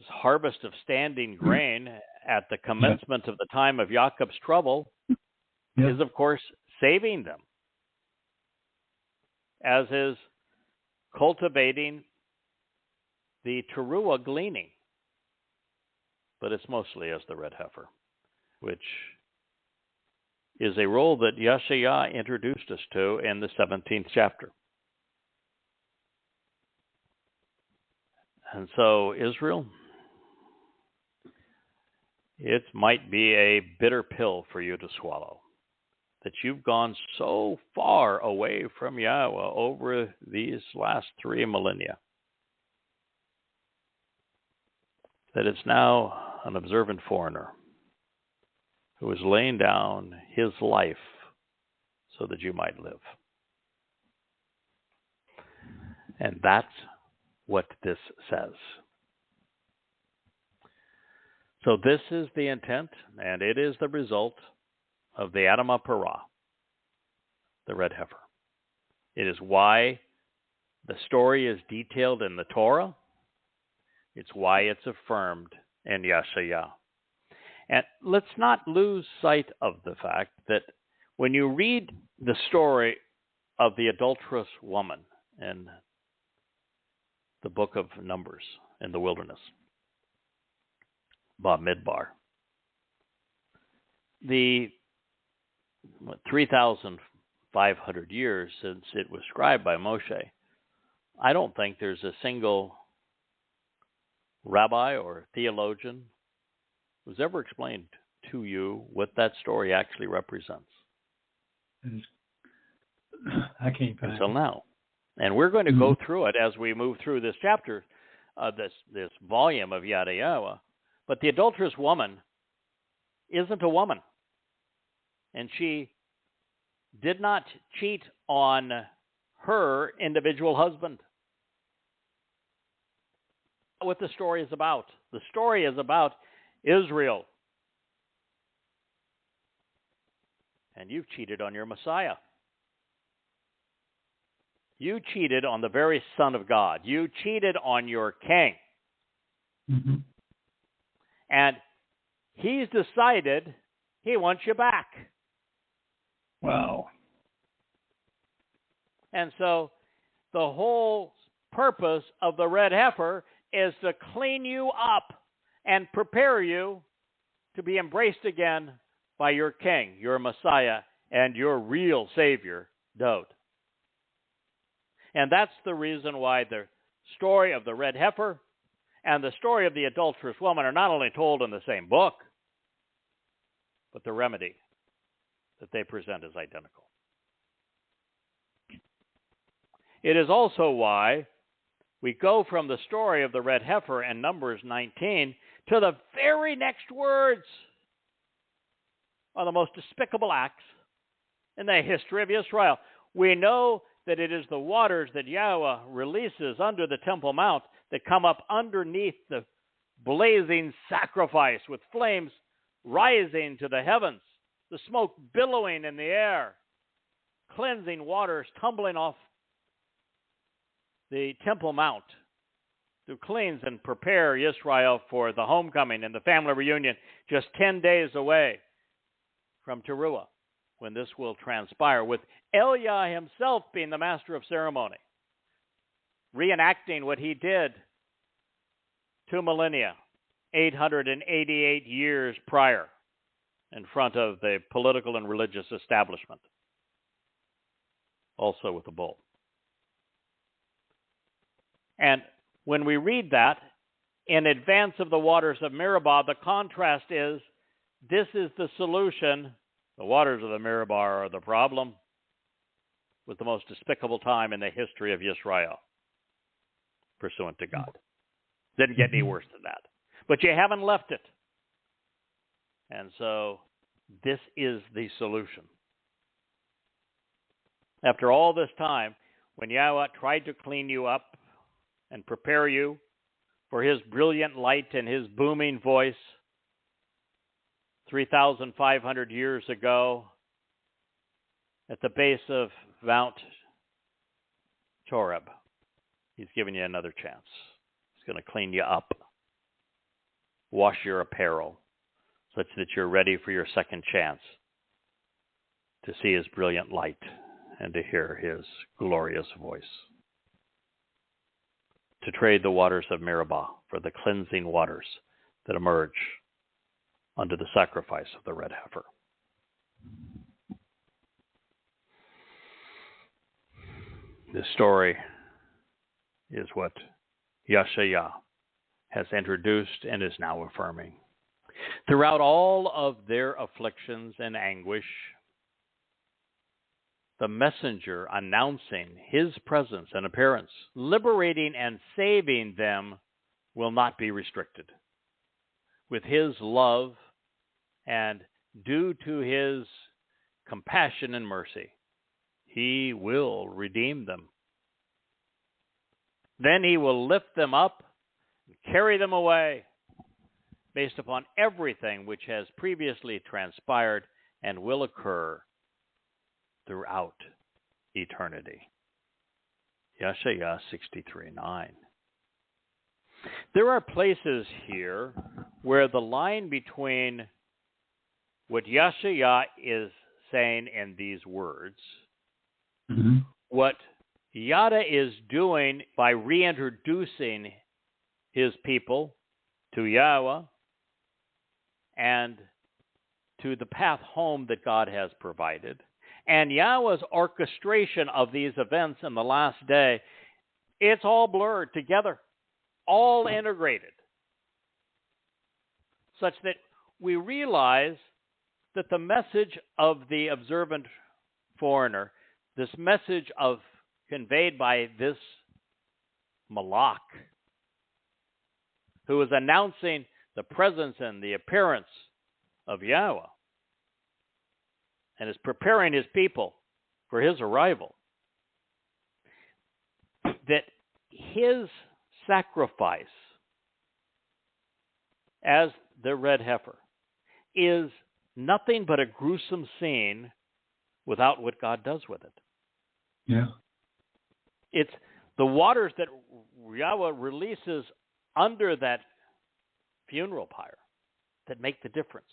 harvest of standing grain at the commencement of the time of Jacob's trouble, is, of course, saving them, as is cultivating the Towrah gleaning. But it's mostly as the red heifer, which is a role that Yashayah introduced us to in the 17th chapter. And so, Israel, it might be a bitter pill for you to swallow, that you've gone so far away from Yahowah over these last 3 millennia that it's now an observant foreigner who is laying down his life so that you might live. And that's what this says. So this is the intent, and it is the result of the Adamah Parah, the red heifer. It is why the story is detailed in the Torah. It's why it's affirmed in Yashayah. And let's not lose sight of the fact that when you read the story of the adulterous woman in the book of Numbers in the wilderness, Bamidbar, the 3,500 years since it was scribed by Moshe, I don't think there's a single rabbi or theologian who's ever explained to you what that story actually represents. I can't find until now. And we're going to go through it as we move through this chapter, this volume of Yahowah. But the adulterous woman isn't a woman. And she did not cheat on her individual husband. That's what the story is about. The story is about Israel. And you've cheated on your Messiah. You cheated on the very Son of God. You cheated on your King. Mm-hmm. And he's decided he wants you back. Wow. And so the whole purpose of the red heifer is to clean you up and prepare you to be embraced again by your King, your Messiah, and your real Savior, Dowd. And that's the reason why the story of the red heifer and the story of the adulterous woman are not only told in the same book, but the remedy that they present is identical. It is also why we go from the story of the red heifer in Numbers 19 to the very next words on the most despicable acts in the history of Israel. We know that it is the waters that Yahowah releases under the Temple Mount that come up underneath the blazing sacrifice with flames rising to the heavens, the smoke billowing in the air, cleansing waters tumbling off the Temple Mount to cleanse and prepare Israel for the homecoming and the family reunion just 10 days away from Towrah, when this will transpire, with Eliah himself being the master of ceremony, reenacting what he did 2 millennia, 888 years prior, in front of the political and religious establishment, also with a bull. And when we read that, in advance of the waters of Meribah, the contrast is, this is the solution. The waters of the Meribah are the problem, with the most despicable time in the history of Israel, pursuant to God. Didn't get any worse than that. But you haven't left it. And so this is the solution. After all this time, when Yahowah tried to clean you up and prepare you for his brilliant light and his booming voice 3,500 years ago at the base of Mount Towrah, he's giving you another chance. He's going to clean you up, wash your apparel, such that you're ready for your second chance to see his brilliant light and to hear his glorious voice. To trade the waters of Meribah for the cleansing waters that emerge under the sacrifice of the red heifer. This story is what Yashayah has introduced and is now affirming. Throughout all of their afflictions and anguish, the messenger announcing his presence and appearance, liberating and saving them, will not be restricted. With his love and due to his compassion and mercy, he will redeem them. Then he will lift them up and carry them away based upon everything which has previously transpired and will occur throughout eternity. Yashayah 63:9. There are places here where the line between what Yashayah is saying in these words, what Yada is doing by reintroducing his people to Yahowah and to the path home that God has provided, and Yahweh's orchestration of these events in the last day, it's all blurred together, all integrated, such that we realize that the message of the observant foreigner, this message of conveyed by this Malach, who is announcing the presence and the appearance of Yahowah, and is preparing his people for his arrival, that his sacrifice as the red heifer is nothing but a gruesome scene without what God does with it. Yeah. It's the waters that Yahowah releases under that funeral pyre that make the difference.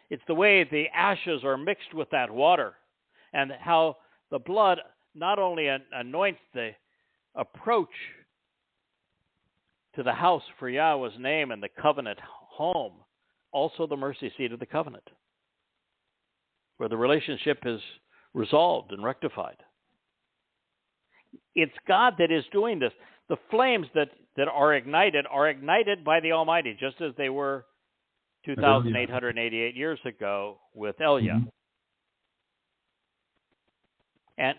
It's the way the ashes are mixed with that water and how the blood not only anoints the approach to the house for Yahweh's name and the covenant home, also the mercy seat of the covenant, where the relationship is resolved and rectified. It's God that is doing this. The flames that are ignited by the Almighty, just as they were 2,888 years ago with Elia. And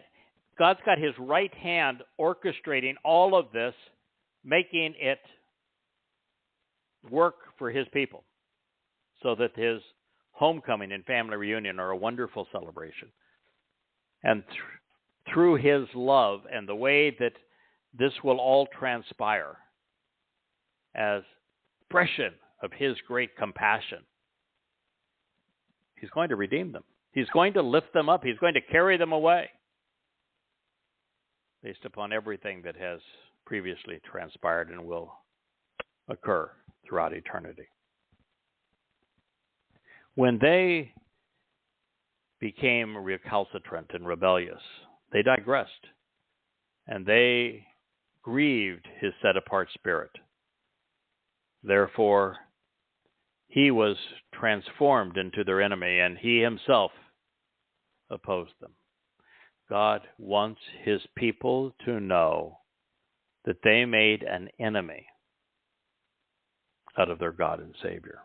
God's got his right hand orchestrating all of this, making it work for his people, so that his homecoming and family reunion are a wonderful celebration. And through his love and the way that this will all transpire as expression of his great compassion, he's going to redeem them. He's going to lift them up. He's going to carry them away based upon everything that has previously transpired and will occur throughout eternity. When they became recalcitrant and rebellious, they digressed, and they grieved his set-apart spirit. Therefore, he was transformed into their enemy, and he himself opposed them. God wants his people to know that they made an enemy out of their God and Savior.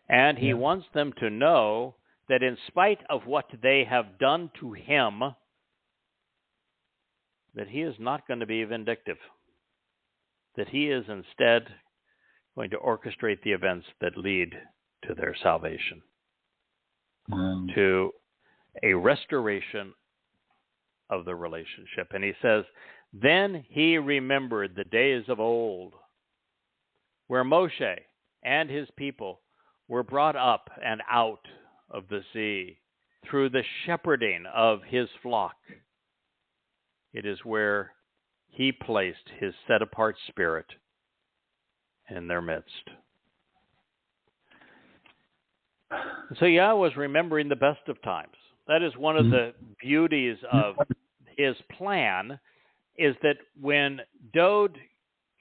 And he wants them to know that in spite of what they have done to him, that he is not going to be vindictive, that he is instead going to orchestrate the events that lead to their salvation, to a restoration of the relationship. And he says, then he remembered the days of old, where Moshe and his people were brought up and out of the sea through the shepherding of his flock. It is where he placed his set-apart spirit in their midst. So Yahweh was remembering the best of times. That is one of the beauties of his plan, is that when Dode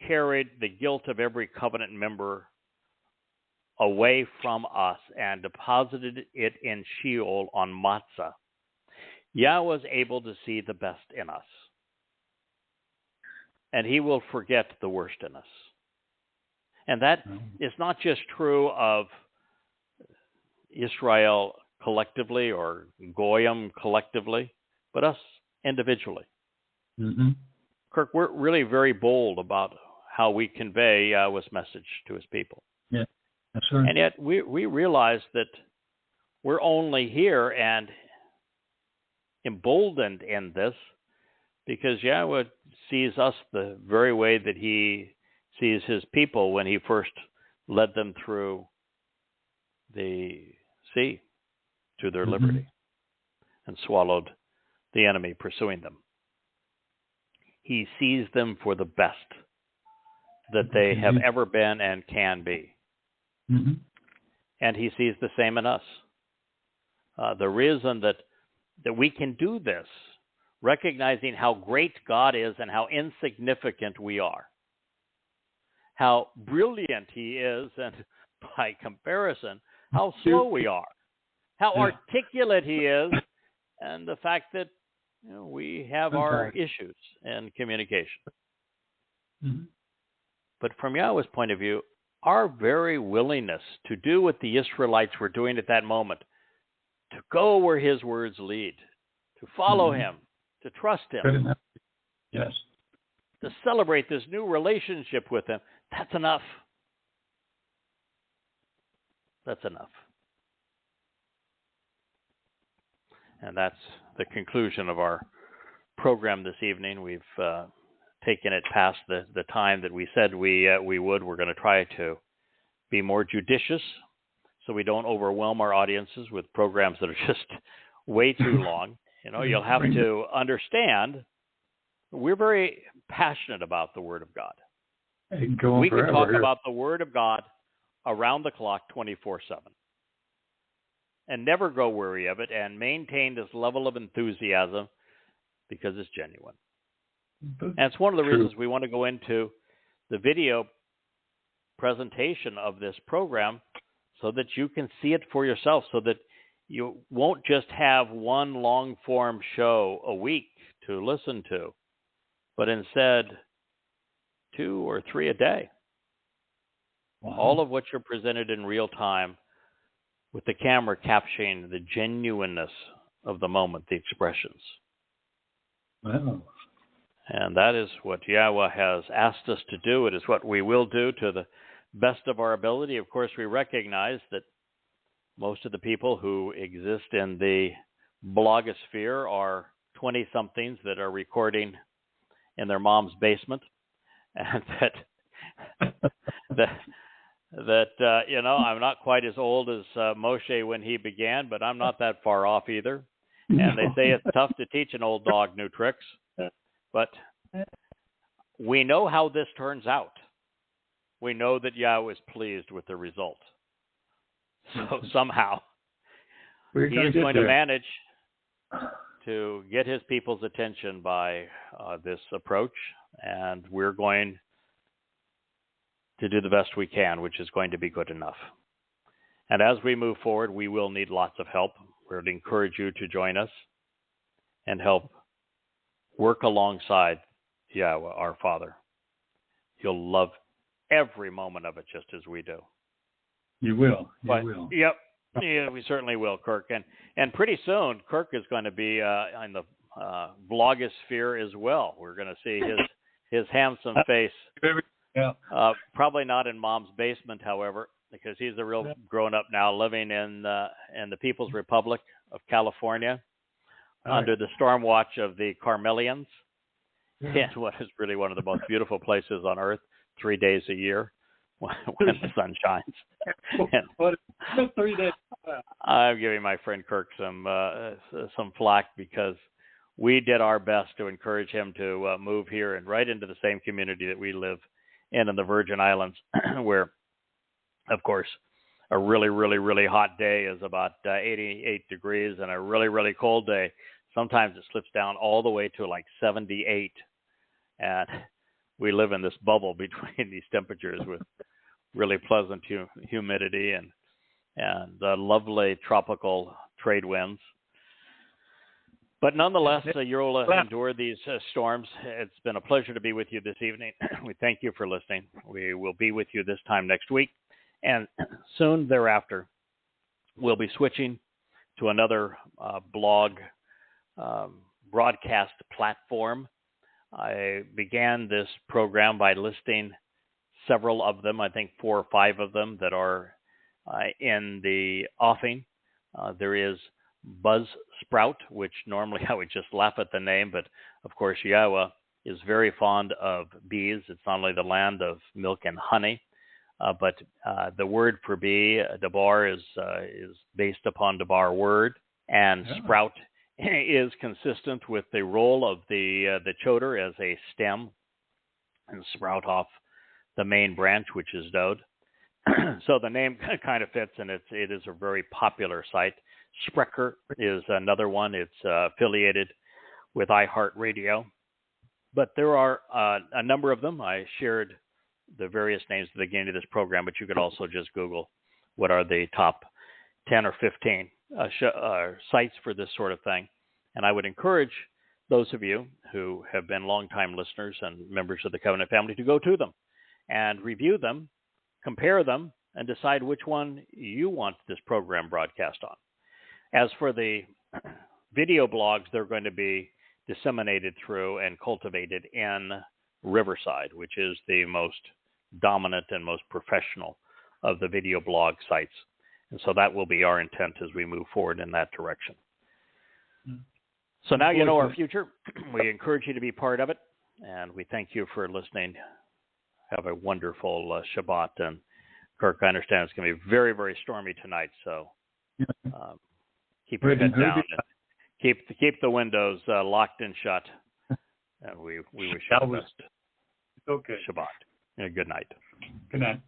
carried the guilt of every covenant member away from us and deposited it in Sheol on Matzah, Yahweh is able to see the best in us. And he will forget the worst in us. And that is not just true of Israel collectively or Goyim collectively, but us individually. Mm-hmm. Kirk, we're really very bold about how we convey Yahweh's message to his people. Yeah, that's right. And yet we realize that we're only here and emboldened in this because Yahweh sees us the very way that he sees his people when he first led them through the sea to their liberty and swallowed the enemy pursuing them. He sees them for the best that they have ever been and can be. Mm-hmm. And he sees the same in us. The reason that we can do this, recognizing how great God is and how insignificant we are, how brilliant he is, and by comparison, how slow we are, how articulate he is, and the fact that we have our issues in communication. Mm-hmm. But from Yahweh's point of view, our very willingness to do what the Israelites were doing at that moment, to go where his words lead, to follow him, to trust him, yes, to celebrate this new relationship with him, that's enough. That's enough. And that's the conclusion of our program this evening. We've taken it past the time that we said we would. We're going to try to be more judicious so we don't overwhelm our audiences with programs that are just way too long. You'll have to understand we're very passionate about the Word of God. We can talk about the Word of God around the clock 24/7 and never grow weary of it and maintain this level of enthusiasm because it's genuine. And it's one of the reasons we want to go into the video presentation of this program so that you can see it for yourself, so that you won't just have one long-form show a week to listen to, but instead 2 or 3 a day. Wow. All of what you're presented in real time with the camera capturing the genuineness of the moment, the expressions. Wow. And that is what Yahweh has asked us to do. It is what we will do to the best of our ability. Of course, we recognize that most of the people who exist in the blogosphere are 20-somethings that are recording in their mom's basement, and I'm not quite as old as Moshe when he began, but I'm not that far off either. And they say it's tough to teach an old dog new tricks, but we know how this turns out. We know that Yahweh is pleased with the result. So somehow he is going to manage to get his people's attention by this approach, and we're going to do the best we can, which is going to be good enough. And as we move forward, we will need lots of help. We're going to encourage you to join us and help work alongside Yahweh, our Father. You'll love every moment of it just as we do. You will. You will. Yep. Yeah, we certainly will, Kirk. And pretty soon, Kirk is going to be in the blogosphere as well. We're going to see his handsome face. Yeah. Probably not in Mom's basement, however, because he's a real grown-up now, living in the People's Republic of California, under the storm watch of the Carmelians, in what is really one of the most beautiful places on earth, 3 days a year when the sun shines. What 3 days? I'm giving my friend Kirk some flack because we did our best to encourage him to move here and right into the same community that we live in the Virgin Islands, where, of course, a really, really, really hot day is about 88 degrees, and a really, really cold day, sometimes it slips down all the way to like 78. And we live in this bubble between these temperatures with really pleasant humidity and lovely tropical trade winds. But nonetheless, you'll endure these storms. It's been a pleasure to be with you this evening. We thank you for listening. We will be with you this time next week. And soon thereafter, we'll be switching to another blog broadcast platform. I began this program by listing several of them, I think 4 or 5 of them that are in the offing. There is Buzzsprout, which normally I would just laugh at the name, but of course Yahowah is very fond of bees. It's not only the land of milk and honey, but the word for bee, dabar, is based upon dabar word, and sprout is consistent with the role of the choder as a stem and sprout off the main branch, which is dode. So the name kind of fits, and it is a very popular site. Sprecher is another one. It's affiliated with iHeartRadio. But there are a number of them. I shared the various names at the beginning of this program, but you could also just Google what are the top 10 or 15 sites for this sort of thing. And I would encourage those of you who have been longtime listeners and members of the Covenant family to go to them and review them, compare them, and decide which one you want this program broadcast on. As for the video blogs, they're going to be disseminated through and cultivated in Riverside, which is the most dominant and most professional of the video blog sites. And so that will be our intent as we move forward in that direction. So now you know our future. We encourage you to be part of it, and we thank you for listening. Have a wonderful Shabbat. And Kirk, I understand it's going to be very, very stormy tonight, so keep your head down and keep the windows locked and shut. And we wish you the best. Okay. Shabbat. And good night. Good night.